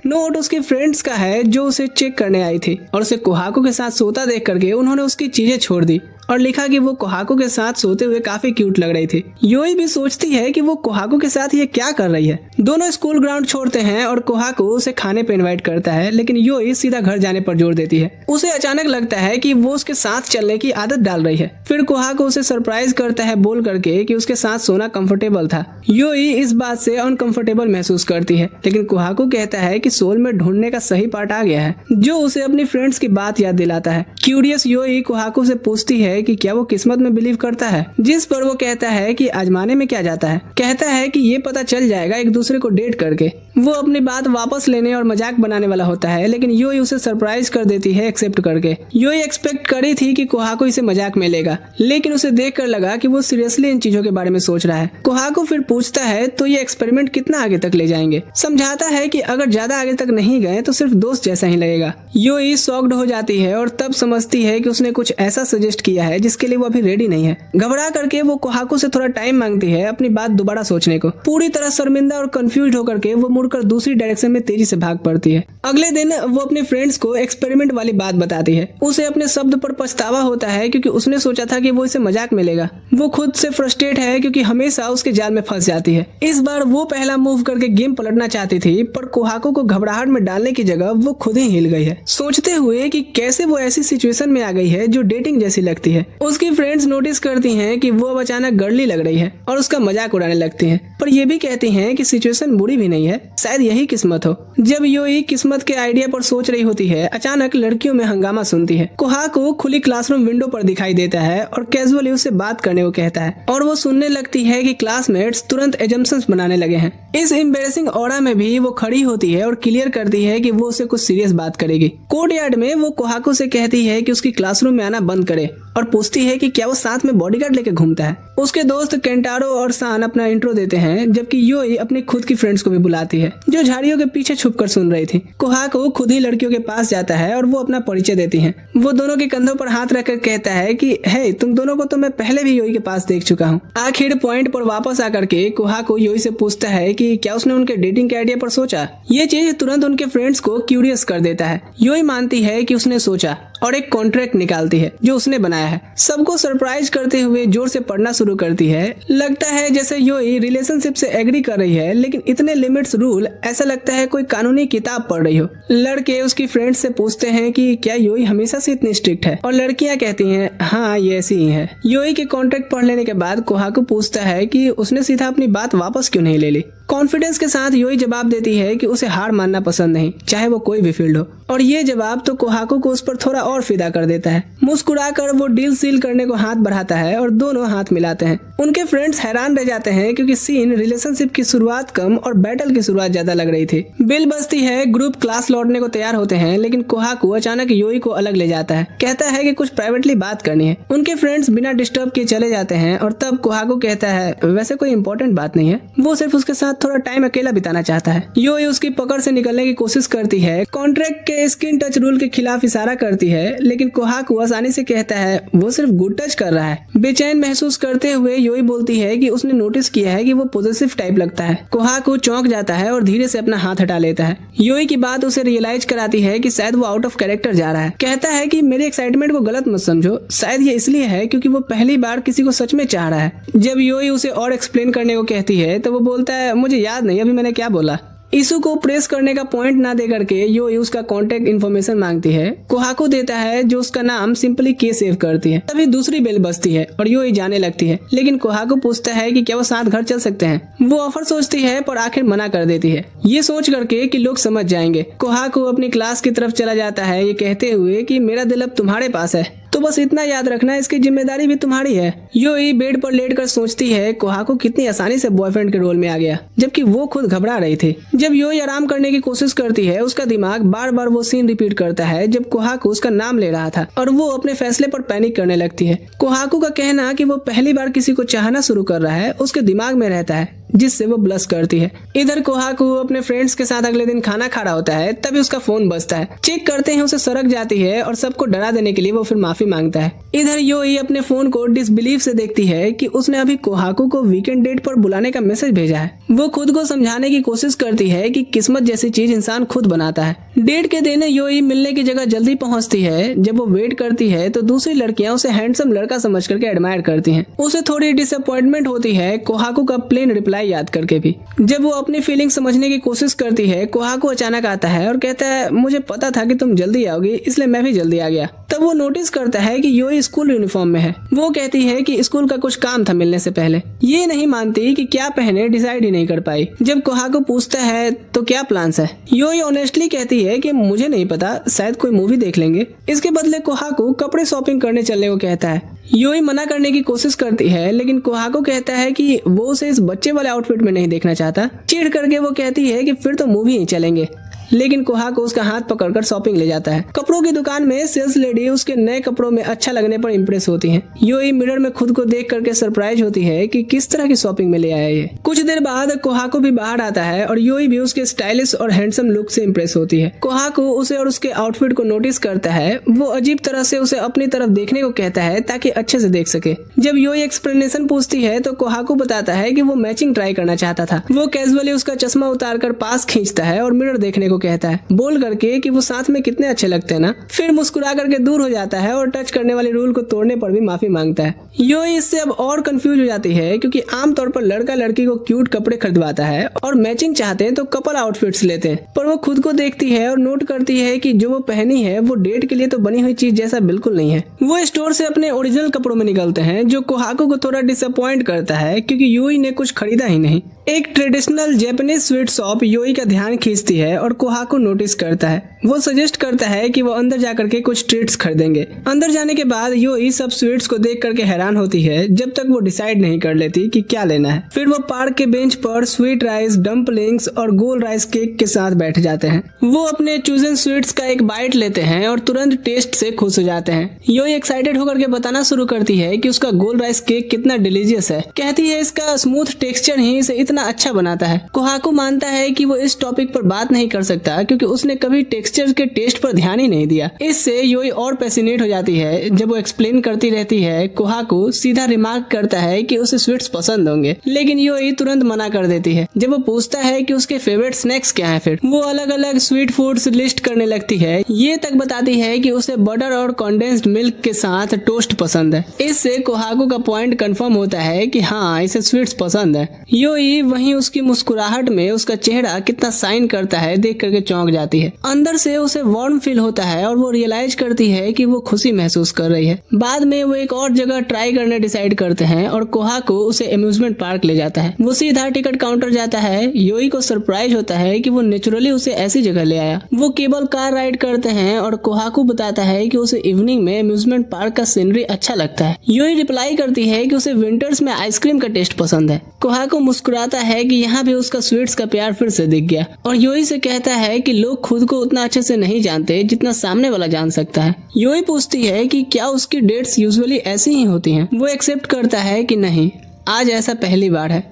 नोट उसके फ्रेंड्स का है जो उसे चेक करने आई थी और उसे कोहाको के साथ सोता देख करके उन्होंने उसकी चीजें छोड़ दी और लिखा कि वो कोहाको के साथ सोते हुए काफी क्यूट लग रही थी। यूई भी सोचती है कि वो कोहाको के साथ ये क्या कर रही है। दोनों स्कूल ग्राउंड छोड़ते हैं और कोहाको उसे खाने पे इनवाइट करता है, लेकिन यूई सीधा घर जाने पर जोर देती है। उसे अचानक लगता है कि वो उसके साथ चलने की आदत डाल रही है। फिर कोहाको उसे सरप्राइज करता है बोल करके कि उसके साथ सोना कंफर्टेबल था। यूई इस बात से अनकंफर्टेबल महसूस करती है, लेकिन कोहाको कहता है कि सोल में ढूंढने का सही पार्ट आ गया है, जो उसे अपनी फ्रेंड्स की बात याद दिलाता है। क्यूरियस यूई कोहाको से पूछती है कि क्या वो किस्मत में बिलीव करता है, जिस पर वो कहता है कि आजमाने में क्या जाता है। कहता है कि ये पता चल जाएगा एक दूसरे को डेट करके। वो अपनी बात वापस लेने और मजाक बनाने वाला होता है, लेकिन यूई उसे सरप्राइज कर देती है एक्सेप्ट करके। यूई एक्सपेक्ट करी थी कि कोहाको इसे मजाक में लेगा, लेकिन उसे देखकर लगा कि वो सीरियसली इन चीजों के बारे में सोच रहा है। कोहाको फिर पूछता है तो ये एक्सपेरिमेंट कितना आगे तक ले जाएंगे। समझाता है कि अगर ज्यादा आगे तक नहीं गए तो सिर्फ दोस्त जैसा ही लगेगा। यूई शॉक्ड हो जाती है और तब समझती है कि उसने कुछ ऐसा सजेस्ट किया है जिसके लिए वो अभी रेडी नहीं है। घबरा करके वो कोहाको से थोड़ा टाइम मांगती है अपनी बात दोबारा सोचने को। पूरी तरह शर्मिंदा और कंफ्यूज होकर के वो मुड़कर दूसरी डायरेक्शन में तेजी से भाग पड़ती है। अगले दिन वो अपने फ्रेंड्स को एक्सपेरिमेंट वाली बात बताती है। उसे अपने शब्द पर पछतावा होता है क्योंकि उसने सोचा था कि वो इसे मजाक में लेगा। वो खुद से फ्रस्ट्रेट है क्योंकि हमेशा उसके जाल में फंस जाती है। इस बार वो पहला मूव करके गेम पलटना चाहती थी, पर कोहाको को घबराहट में डालने की जगह वो खुद ही हिल गई है, सोचते हुए कि कैसे वो ऐसी सिचुएशन में आ गई है जो डेटिंग जैसी लगती है। उसकी फ्रेंड्स नोटिस करती हैं कि वो अब अचानक गर्ली लग रही है और उसका मजाक उड़ाने लगती हैं, पर ये भी कहती हैं कि सिचुएशन बुरी भी नहीं है, शायद यही किस्मत हो। जब यूई किस्मत के आइडिया पर सोच रही होती है, अचानक लड़कियों में हंगामा सुनती है। कोहाको खुली क्लासरूम विंडो पर दिखाई देता है और कैजुअली उससे बात करने को कहता है और वो सुनने लगती है कि क्लासमेट्स तुरंत एजम्पशंस बनाने लगे हैं। इस एम्बैरेसिंग ऑरा में भी वो खड़ी होती है और क्लियर करती है कि वो उससे कुछ सीरियस बात करेगी। कोर्टयार्ड में वो कोहाको से कहती है कि उसकी क्लासरूम में आना बंद करे और पूछती है कि क्या वो साथ में बॉडीगार्ड लेके घूमता है। उसके दोस्त केंटारो और सान अपना इंट्रो देते हैं, जबकि यूई अपनी खुद की फ्रेंड्स को भी बुलाती है जो झाड़ियों के पीछे छुपकर सुन रही थी। कोहाको खुद ही लड़कियों के पास जाता है और वो अपना परिचय देती हैं। वो दोनों के कंधों पर हाथ रखकर कहता है कि हे, तुम दोनों को तो मैं पहले भी यूई के पास देख चुका हूँ। आखिर पॉइंट पर वापस आकर के कोहाको यूई से पूछता है कि क्या उसने उनके डेटिंग के आइडिया पर सोचा। ये चीज तुरंत उनके फ्रेंड्स को क्यूरियस कर देता है। यूई मानती है कि उसने सोचा और एक कॉन्ट्रैक्ट निकालती है जो उसने बनाया है। सबको सरप्राइज करते हुए जोर से पढ़ना शुरू करती है। लगता है जैसे यूई रिलेशनशिप से एग्री कर रही है, लेकिन इतने लिमिट्स रूल, ऐसा लगता है कोई कानूनी किताब पढ़ रही हो। लड़के उसकी फ्रेंड्स से पूछते हैं कि क्या यूई हमेशा से इतनी स्ट्रिक्ट है, और लड़कियां कहती हैं हाँ ये ऐसी ही है। यूई के कॉन्ट्रैक्ट पढ़ लेने के बाद कोहाको पूछता है कि उसने सीधा अपनी बात वापस क्यों नहीं ले ली। कॉन्फिडेंस के साथ यूई जवाब देती है कि उसे हार मानना पसंद नहीं, चाहे वो कोई भी फील्ड हो, और ये जवाब तो कोहाको को उस पर थोड़ा और फिदा कर देता है। मुस्कुराकर वो डील सील करने को हाथ बढ़ाता है और दोनों हाथ मिलाते हैं। उनके फ्रेंड्स हैरान रह जाते हैं क्योंकि सीन रिलेशनशिप की शुरुआत कम और बैटल की शुरुआत ज्यादा लग रही थी। बिल बजती है, ग्रुप क्लास लौटने को तैयार होते हैं, लेकिन कोहाको अचानक यूई को अलग ले जाता है। कहता है कि कुछ प्राइवेटली बात करनी है। उनके फ्रेंड्स बिना डिस्टर्ब किए चले जाते हैं और तब कोहाको कहता है वैसे कोई इंपॉर्टेंट बात नहीं है, वो सिर्फ उसके साथ थोड़ा टाइम अकेला बिताना चाहता है। यूई उसकी पकड़ से निकलने की कोशिश करती है, कॉन्ट्रैक्ट के स्किन टच रूल के खिलाफ इशारा करती है, लेकिन कोहाको आसानी से कहता है वो सिर्फ गुड टच कर रहा है। बेचैन महसूस करते हुए योई बोलती है कि उसने नोटिस किया है कि वो पॉजेसिव टाइप लगता है। कोहाकू चौंक जाता है और धीरे से अपना हाथ हटा लेता है। योई की बात उसे रियलाइज कराती है कि शायद वो आउट ऑफ कैरेक्टर जा रहा है। कहता है कि मेरे एक्साइटमेंट को गलत मत समझो, शायद ये इसलिए है क्योंकि वो पहली बार किसी को सच में चाह रहा है। जब योई उसे और एक्सप्लेन करने को कहती है तो वो बोलता है मुझे याद नहीं अभी मैंने क्या बोला। इशू को प्रेस करने का पॉइंट ना दे करके योई उसका कांटेक्ट इन्फॉर्मेशन मांगती है। कोहाकू देता है जो उसका नाम सिंपली के सेव करती है। तभी दूसरी बेल बजती है और योई जाने लगती है, लेकिन कोहाकू पूछता है कि क्या वो साथ घर चल सकते हैं। वो ऑफर सोचती है पर आखिर मना कर देती है, ये सोच करके कि लोग समझ जाएंगे। कोहाकू अपनी क्लास की तरफ चला जाता है, ये कहते हुए कि मेरा दिल अब तुम्हारे पास है, तो बस इतना याद रखना इसकी जिम्मेदारी भी तुम्हारी है। योई बेड पर लेटकर सोचती है कोहाकू कितनी आसानी से बॉयफ्रेंड के रोल में आ गया, जबकि वो खुद घबरा रही थी। जब योई आराम करने की कोशिश करती है उसका दिमाग बार बार वो सीन रिपीट करता है जब कोहाकू उसका नाम ले रहा था और वो अपने फैसले पर पैनिक करने लगती है। कोहाकू का कहना कि वो पहली बार किसी को चाहना शुरू कर रहा है उसके दिमाग में रहता है, जिससे वो ब्लश करती है। इधर कोहाकू अपने फ्रेंड्स के साथ अगले दिन खाना खा रहा होता है, तभी उसका फोन बजता है। चेक करते हैं उसे सड़क जाती है और सबको डरा देने के लिए वो फिर माफी मांगता है। इधर योई अपने फोन को डिसबिलीफ से देखती है कि उसने अभी कोहाकू को वीकेंड डेट पर बुलाने का मैसेज भेजा है। वो खुद को समझाने की कोशिश करती है कि किस्मत जैसी चीज इंसान खुद बनाता है। डेट के दिन योई मिलने की जगह जल्दी पहुंचती है। जब वो वेट करती है तो दूसरी लड़कियां उसे हैंडसम लड़का समझ करके एडमायर करती हैं। उसे थोड़ी डिसअपॉइंटमेंट होती है कोहाकू का प्लेन रिप्लाई याद करके भी। जब वो अपनी फीलिंग समझने की कोशिश करती है कोहाकू अचानक आता है और कहता है मुझे पता था कि तुम जल्दी आओगी इसलिए मैं भी जल्दी आ गया। तब वो नोटिस करता है कि योई स्कूल यूनिफॉर्म में है। वो कहती है कि स्कूल का कुछ काम था मिलने से पहले। ये नहीं मानती कि क्या पहने डिसाइड ही नहीं कर पाई। जब कोहाकू पूछता है तो क्या प्लान्स है, योई ऑनेस्टली कहती है कि मुझे नहीं पता, शायद कोई मूवी देख लेंगे। इसके बदले कोहाकू कपड़े शॉपिंग करने चलने को कहता है। योई मना करने की कोशिश करती है, लेकिन कोहाकू कहता है कि वो उसे इस बच्चे वाले आउटफिट में नहीं देखना चाहता। चिढ़ करके वो कहती है कि फिर तो मूवी ही चलेंगे, लेकिन कोहाकू उसका हाथ पकड़कर शॉपिंग ले जाता है। कपड़ों की दुकान में सेल्स लेडी उसके नए कपड़ों में अच्छा लगने पर इम्प्रेस होती है। योई मिरर में खुद को देख करके सरप्राइज होती है कि किस तरह की शॉपिंग में ले आया ये। कुछ देर बाद कोहाकू भी बाहर आता है और योई भी उसके स्टाइलिश और हैंडसम लुक से इम्प्रेस होती है। कोहाकू उसे और उसके आउटफिट को नोटिस करता है। वो अजीब तरह से उसे अपनी तरफ देखने को कहता है ताकि अच्छे से देख सके। जब योई एक्सप्लेनेशन पूछती है तो कोहाकू बताता है कि वो मैचिंग ट्राई करना चाहता था। वो कैजुअली उसका चश्मा उतार कर पास खींचता है और मिरर देखने को कहता है, बोल करके कि वो साथ में कितने अच्छे लगते हैं ना। फिर मुस्कुरा करके दूर हो जाता है और टच करने वाले रूल को तोड़ने पर भी माफी मांगता है। योई इससे अब और कंफ्यूज हो जाती है क्योंकि आमतौर पर लड़का लड़की को क्यूट कपड़े खरीदवाता है और मैचिंग चाहते हैं तो कपल आउटफिट्स लेते हैं, पर वो खुद को देखती है और नोट करती है कि जो वो पहनी है वो डेट के लिए तो बनी हुई चीज जैसा बिल्कुल नहीं है। वो स्टोर से अपने ओरिजिनल कपड़ों में निकलते हैं, जो कोहाकू को थोड़ा डिसअपॉइंट करता है क्योंकि योई ने कुछ खरीदा ही नहीं। एक ट्रेडिशनल जापानीज स्वीट शॉप योई का ध्यान खींचती है और कोहाकू नोटिस करता है। वो सजेस्ट करता है कि वो अंदर जाकर के कुछ ट्रीट्स खरीदेंगे। अंदर जाने के बाद योई सब स्वीट्स को देख करके हैरान होती है जब तक वो डिसाइड नहीं कर लेती कि क्या लेना है। फिर वो पार्क के बेंच पर स्वीट राइस, डम्पलिंग्स और गोल राइस केक के साथ बैठ जाते हैं। वो अपने चूजन स्वीट्स का एक बाइट लेते हैं और तुरंत टेस्ट से खुश हो जाते हैं। योई एक्साइटेड होकर के बताना शुरू करती है कि उसका गोल राइस केक कितना डिलीशियस है। कहती है इसका स्मूथ टेक्सचर ही इसे इतना अच्छा बनाता है। कोहाकू मानता है कि वो इस टॉपिक पर बात नहीं कर सकता क्योंकि उसने कभी टेक्सचर के टेस्ट पर ध्यान ही नहीं दिया। इससे योई और पैसिनेट हो जाती है। जब वो एक्सप्लेन करती रहती है कोहाकू सीधा रिमार्क करता है कि उसे स्वीट्स पसंद होंगे, लेकिन योई तुरंत मना कर देती है। जब वो पूछता है कि उसके फेवरेट स्नैक्स क्या हैं, फिर वो अलग अलग स्वीट फूड्स लिस्ट करने लगती है। ये तक बताती है कि उसे बटर और कंडेंस्ड मिल्क के साथ टोस्ट पसंद है। इससे कोहाकू का पॉइंट कंफर्म होता है कि हाँ इसे स्वीट्स पसंद है। योई वहीं उसकी मुस्कुराहट में उसका चेहरा कितना साइन करता है देख करके चौंक जाती है। अंदर से उसे वार्म फील होता है और वो रियलाइज करती है कि वो खुशी महसूस कर रही है। बाद में वो एक और जगह ट्राई करने डिसाइड करते हैं और कोहाकू उसे अम्यूजमेंट पार्क ले जाता है। वो सीधा टिकट काउंटर जाता है। योई को सरप्राइज होता है कि वो नेचुरली उसे ऐसी जगह ले आया। वो केबल कार राइड करते हैं और कोहाकू बताता है कि उसे इवनिंग में अम्यूजमेंट पार्क का सीनरी अच्छा लगता है। योई रिप्लाई करती है कि उसे विंटर्स में आइसक्रीम का टेस्ट पसंद है। कोहाकू मुस्कुराता है कि यहाँ भी उसका स्वीट्स का प्यार फिर से दिख गया और योई से कहता है कि लोग खुद को उतना अच्छे से नहीं जानते जितना सामने वाला जान सकता है। योई पूछती है कि क्या उसकी डेट्स यूजुअली ऐसी ही होती हैं। वो एक्सेप्ट करता है कि नहीं, आज ऐसा पहली बार है।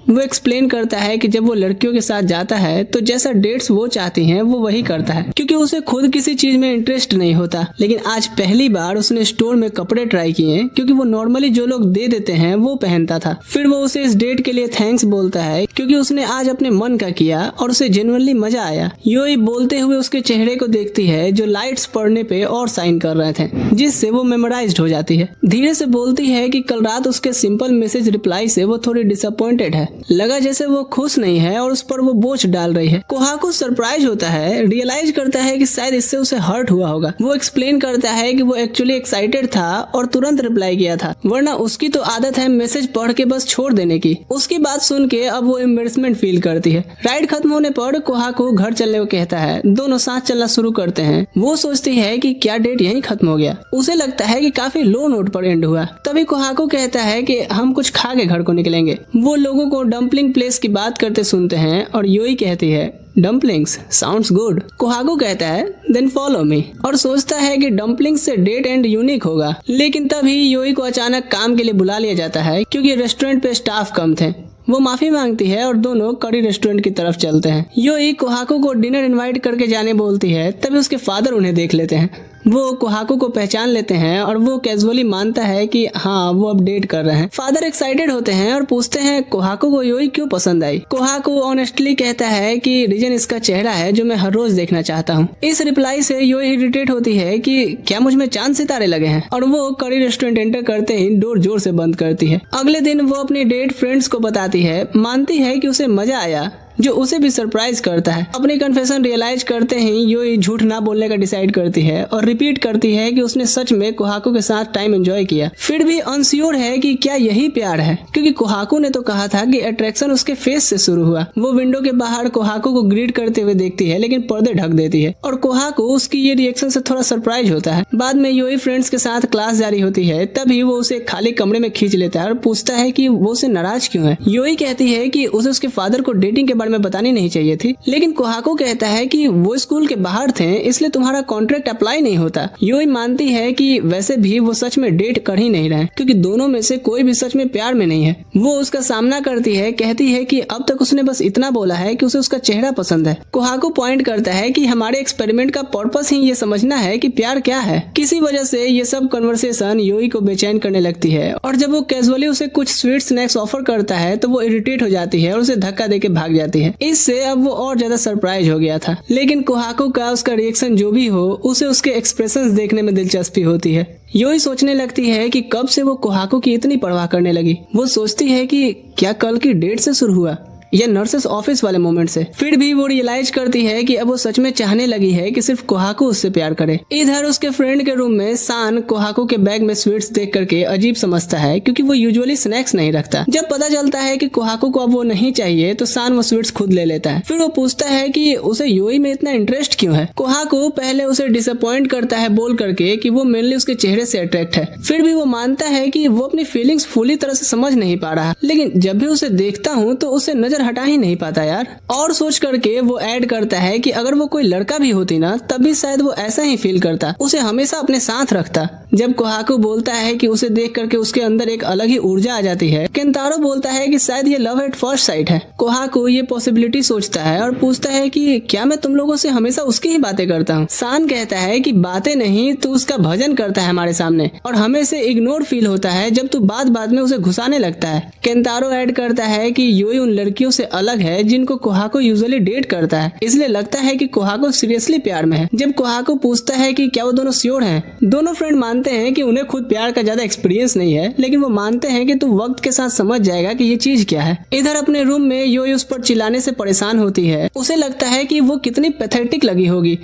वो एक्सप्लेन करता है कि जब वो लड़कियों के साथ जाता है तो जैसा डेट्स वो चाहती हैं वो वही करता है, क्योंकि उसे खुद किसी चीज में इंटरेस्ट नहीं होता। लेकिन आज पहली बार उसने स्टोर में कपड़े ट्राई किए, क्योंकि वो नॉर्मली जो लोग दे देते हैं वो पहनता था। फिर वो उसे इस डेट के लिए थैंक्स बोलता है, क्योंकि उसने आज अपने मन का किया और उसे जेन्युइनली मजा आया। योई बोलते हुए उसके चेहरे को देखती है जो लाइट्स पड़ने पे और साइन कर रहे थे, जिससे वो मेमोराइज्ड हो जाती है। धीरे से बोलती है कि कल रात उसके सिंपल मैसेज रिप्लाई से वो थोड़ी डिसअपॉइंटेड है, लगा जैसे वो खुश नहीं है और उस पर वो बोझ डाल रही है। कोहाकू सरप्राइज होता है, रियलाइज करता है कि शायद इससे उसे हर्ट हुआ होगा। वो एक्सप्लेन करता है कि वो एक्चुअली एक्साइटेड था और तुरंत रिप्लाई किया था, वरना उसकी तो आदत है मैसेज पढ़ के बस छोड़ देने की। उसकी बात सुन के अब वो एम्बेरसमेंट फील करती है। राइड खत्म होने पर कोहाकू घर चलने को कहता है, दोनों साथ चलना शुरू करते हैं। वो सोचती है कि क्या डेट यहीं खत्म हो गया, उसे लगता है कि काफी लो नोट पर एंड हुआ। तभी कोहाकू कहता है कि हम कुछ खा के घर को निकलेंगे। वो लोगों को डम्पलिंग प्लेस की बात करते सुनते हैं और योई कहती है, डम्पलिंग्स साउंड्स गुड। कोहाकू कहता है देन फॉलो मी, और सोचता है कि डम्पलिंग्स से डेट एंड यूनिक होगा। लेकिन तभी योई को अचानक काम के लिए बुला लिया जाता है, क्योंकि रेस्टोरेंट पे स्टाफ कम थे। वो माफी मांगती है और दोनों करी रेस्टोरेंट की तरफ चलते हैं। योई कोहाकू को डिनर इनवाइट करके जाने बोलती है, तभी उसके फादर उन्हें देख लेते हैं। वो कोहाकू को पहचान लेते हैं और वो कैजुअली मानता है कि हाँ वो अब डेट कर रहे हैं। फादर एक्साइटेड होते हैं और पूछते हैं कोहाकू को योई क्यों पसंद आई। कोहाकू ऑनेस्टली कहता है कि रीजन इसका चेहरा है जो मैं हर रोज देखना चाहता हूँ। इस रिप्लाई से योई इरिटेट होती है कि क्या मुझ में चांद सितारे लगे हैं, और वो करी रेस्टोरेंट एंटर करते ही डोर जोर से बंद करती है। अगले दिन वो अपनी डेट फ्रेंड्स को बताती है, मानती है कि उसे मजा आया, जो उसे भी सरप्राइज करता है। अपनी कन्फेशन रियलाइज करते ही योई झूठ ना बोलने का डिसाइड करती है और रिपीट करती है कि उसने सच में कोहाकू के साथ टाइम एंजॉय किया। फिर भी अनश्योर है कि क्या यही प्यार है, क्योंकि कोहाकू ने तो कहा था कि अट्रैक्शन उसके फेस से शुरू हुआ। वो विंडो के बाहर कोहाकू को ग्रीट करते हुए देखती है, लेकिन पर्दे ढक देती है और कोहाकू उसकी ये रिएक्शन से थोड़ा सरप्राइज होता है। बाद में योई फ्रेंड्स के साथ क्लास जारी होती है, तभी वो उसे खाली कमरे में खींच लेता है और पूछता है कि वो उसे नाराज क्यों है। योई कहती है कि उसे उसके फादर को डेटिंग के बारे में बतानी नहीं चाहिए थी, लेकिन कोहाकू कहता है कि वो स्कूल के बाहर थे, इसलिए तुम्हारा कॉन्ट्रैक्ट अप्लाई नहीं होता। योई मानती है कि वैसे भी वो सच में डेट कर ही नहीं रहे, क्योंकि दोनों में से कोई भी सच में प्यार में नहीं है। वो उसका सामना करती है, कहती है कि अब तक उसने बस इतना बोला है कि उसे उसका चेहरा पसंद है। कोहाकू पॉइंट करता है कि हमारे एक्सपेरिमेंट का पर्पस ही ये समझना है कि प्यार क्या है। किसी वजह से ये सब कन्वर्सेशन योई को बेचैन करने लगती है, और जब वो कैजुअली उसे कुछ स्वीट स्नैक्स ऑफर करता है तो वो इरिटेट हो जाती है और उसे धक्का देके भाग जाती है। इससे अब वो और ज्यादा सरप्राइज हो गया था। लेकिन कोहाकू का उसका रिएक्शन जो भी हो, उसे उसके एक्सप्रेशंस देखने में दिलचस्पी होती है। योई सोचने लगती है कि कब से वो कोहाकू की इतनी परवाह करने लगी। वो सोचती है कि क्या कल की डेट से शुरू हुआ या नर्सेस ऑफिस वाले मोमेंट से। फिर भी वो रियलाइज करती है कि अब वो सच में चाहने लगी है कि सिर्फ कोहाकू उससे प्यार करे। इधर उसके फ्रेंड के रूम में सान कोहाकू के बैग में स्वीट्स देख करके अजीब समझता है, क्योंकि वो यूजुअली स्नैक्स नहीं रखता। जब पता चलता है कि कोहाकू को अब वो नहीं चाहिए तो सान वो स्वीट्स खुद ले लेता है। फिर वो पूछता है कि उसे योई में इतना इंटरेस्ट क्यों है। कोहाकू पहले उसे डिसअपॉइंट करता है बोल करके कि वो मेनली उसके चेहरे से अट्रैक्ट है। फिर भी वो मानता है कि वो अपनी फीलिंग्स फुली तरह से समझ नहीं पा रहा, लेकिन जब भी उसे देखता हूँ तो उसे नजर हटा ही नहीं पाता यार। और सोच करके वो ऐड करता है कि अगर वो कोई लड़का भी होती ना तब भी शायद वो ऐसा ही फील करता, उसे हमेशा अपने साथ रखता। जब कोहाकू बोलता है कि उसे देख करके उसके अंदर एक अलग ही ऊर्जा आ जाती है, केंतारो बोलता है कि शायद ये लव एट फर्स्ट साइट है। कोहाकू ये पॉसिबिलिटी सोचता है और पूछता है कि क्या मैं तुम लोगों से हमेशा उसकी ही बातें करता हूँ। सान कहता है कि बातें नहीं, तू उसका भजन करता है हमारे सामने, और हमें से इग्नोर फील होता है जब तू बात में उसे घुसाने लगता है। केंतारो ऐड करता है कि योई उन लड़कियों से अलग है जिनको कोहाकू यूजुअली डेट करता है, इसलिए लगता है कि कोहाकू सीरियसली प्यार में है। जब कोहाकू पूछता है कि क्या वो दोनों श्योर हैं, दोनों फ्रेंड मानते हैं कि उन्हें खुद प्यार का ज्यादा एक्सपीरियंस नहीं है, लेकिन वो मानते हैं कि तू वक्त के साथ समझ जाएगा कि ये चीज क्या है। इधर अपने रूम में योई उस पर चिल्लाने से परेशान होती है। उसे लगता है कि वो कितनी पैथेटिक लगी होगी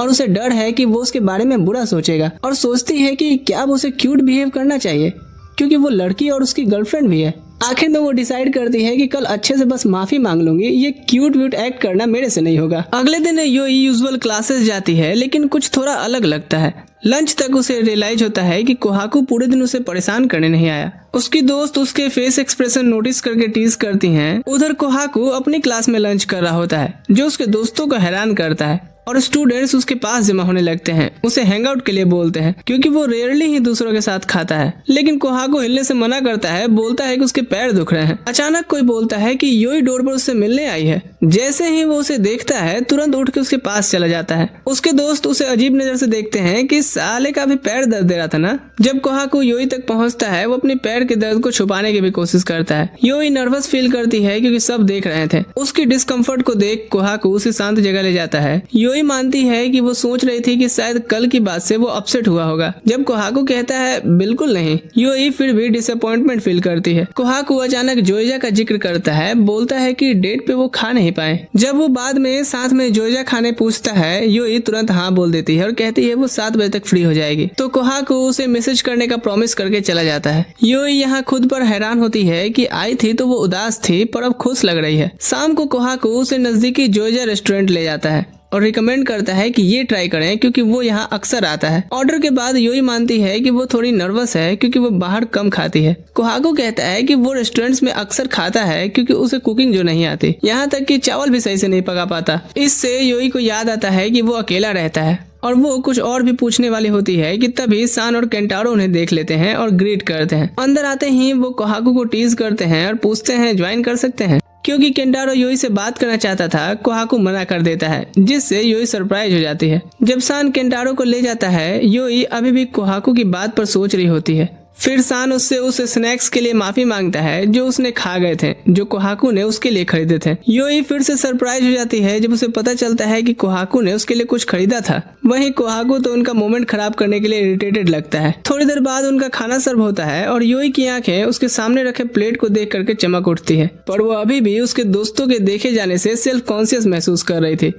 और उसे डर है कि वो उसके बारे में बुरा सोचेगा, और सोचती है कि क्या अब उसे क्यूट बिहेव करना चाहिए, क्योंकि वो लड़की और उसकी गर्लफ्रेंड भी है। आखिर में वो डिसाइड करती है कि कल अच्छे से बस माफी मांग लूंगी, ये क्यूट व्यूट एक्ट करना मेरे से नहीं होगा। अगले दिन योई यूजुअल क्लासेस जाती है, लेकिन कुछ थोड़ा अलग लगता है। लंच तक उसे रियलाइज होता है कि कोहाकू पूरे दिन उसे परेशान करने नहीं आया। उसकी दोस्त उसके फेस एक्सप्रेशन नोटिस करके टीज करती हैं। उधर कोहाकू अपनी क्लास में लंच कर रहा होता है, जो उसके दोस्तों को हैरान करता है। और स्टूडेंट्स उसके पास जमा होने लगते हैं, उसे हैंग आउट के लिए बोलते हैं क्योंकि वो रेयरली ही दूसरों के साथ खाता है। लेकिन कोहाकू हिलने से मना करता है, बोलता है कि उसके पैर दुख रहे हैं। अचानक कोई बोलता है कि योई डोर पर उससे मिलने आई है। जैसे ही वो उसे देखता है तुरंत उठ के उसके पास चला जाता है। उसके दोस्त उसे अजीब नजर से देखते हैं कि साले का भी पैर दर्द दे रहा था ना। जब कोहाकू योई तक पहुंचता है वो अपने पैर के दर्द को छुपाने की भी कोशिश करता है। योई नर्वस फील करती है क्योंकि सब देख रहे थे। उसकी डिस्कम्फर्ट को देख कोहाकू उसे शांत जगह ले जाता है। योई मानती है कि वो सोच रही थी कि शायद कल की बात से वो अपसेट हुआ होगा। जब कोहाकू कहता है बिल्कुल नहीं, योई फिर भी डिसअपॉइंटमेंट फील करती है। कोहाकू अचानक जोइजा का जिक्र करता है, बोलता है कि डेट पे वो खा नहीं पाए। जब वो बाद में साथ में जोइजा खाने पूछता है, योई तुरंत हाँ बोल देती है और कहती है वो 7 बजे तक फ्री हो जाएगी। तो कोहाकू उसे मैसेज करने का प्रॉमिस करके चला जाता है। योई यहाँ खुद पर हैरान होती है कि आई थी तो वो उदास थी पर अब खुश लग रही है। शाम को कोहाकू उसे नजदीकी जोइजा रेस्टोरेंट ले जाता है और रिकमेंड करता है कि ये ट्राई करें क्योंकि वो यहाँ अक्सर आता है। ऑर्डर के बाद योई मानती है कि वो थोड़ी नर्वस है क्योंकि वो बाहर कम खाती है। कोहाकू कहता है कि वो रेस्टोरेंट्स में अक्सर खाता है क्योंकि उसे कुकिंग जो नहीं आती, यहाँ तक कि चावल भी सही से नहीं पका पाता। इससे योई को याद आता है कि वो अकेला रहता है और वो कुछ और भी पूछने वाली होती है कि तभी सान और केंटारो उन्हें देख लेते हैं और ग्रीट करते हैं। अंदर आते ही वो कोहाकू को टीज करते हैं और पूछते हैं ज्वाइन कर सकते हैं। क्योंकि केंटारो योई से बात करना चाहता था, कोहाकू मना कर देता है, जिससे योई सरप्राइज हो जाती है। जब सान केंटारो को ले जाता है, योई अभी भी कोहाकू की बात पर सोच रही होती है। फिर सान उससे उस स्नैक्स के लिए माफी मांगता है जो उसने खा गए थे, जो कोहाकू ने उसके लिए खरीदे थे। योई फिर से सरप्राइज हो जाती है जब उसे पता चलता है कि कोहाकू ने उसके लिए कुछ खरीदा था। वहीं कोहाकू तो उनका मोमेंट खराब करने के लिए इरिटेटेड लगता है। थोड़ी देर बाद उनका खाना सर्व होता है और योई की आंखें उसके सामने रखे प्लेट को देख करके चमक उठती है, पर वो अभी भी उसके दोस्तों के देखे जाने से सेल्फ कॉन्शियस महसूस कर रही थी।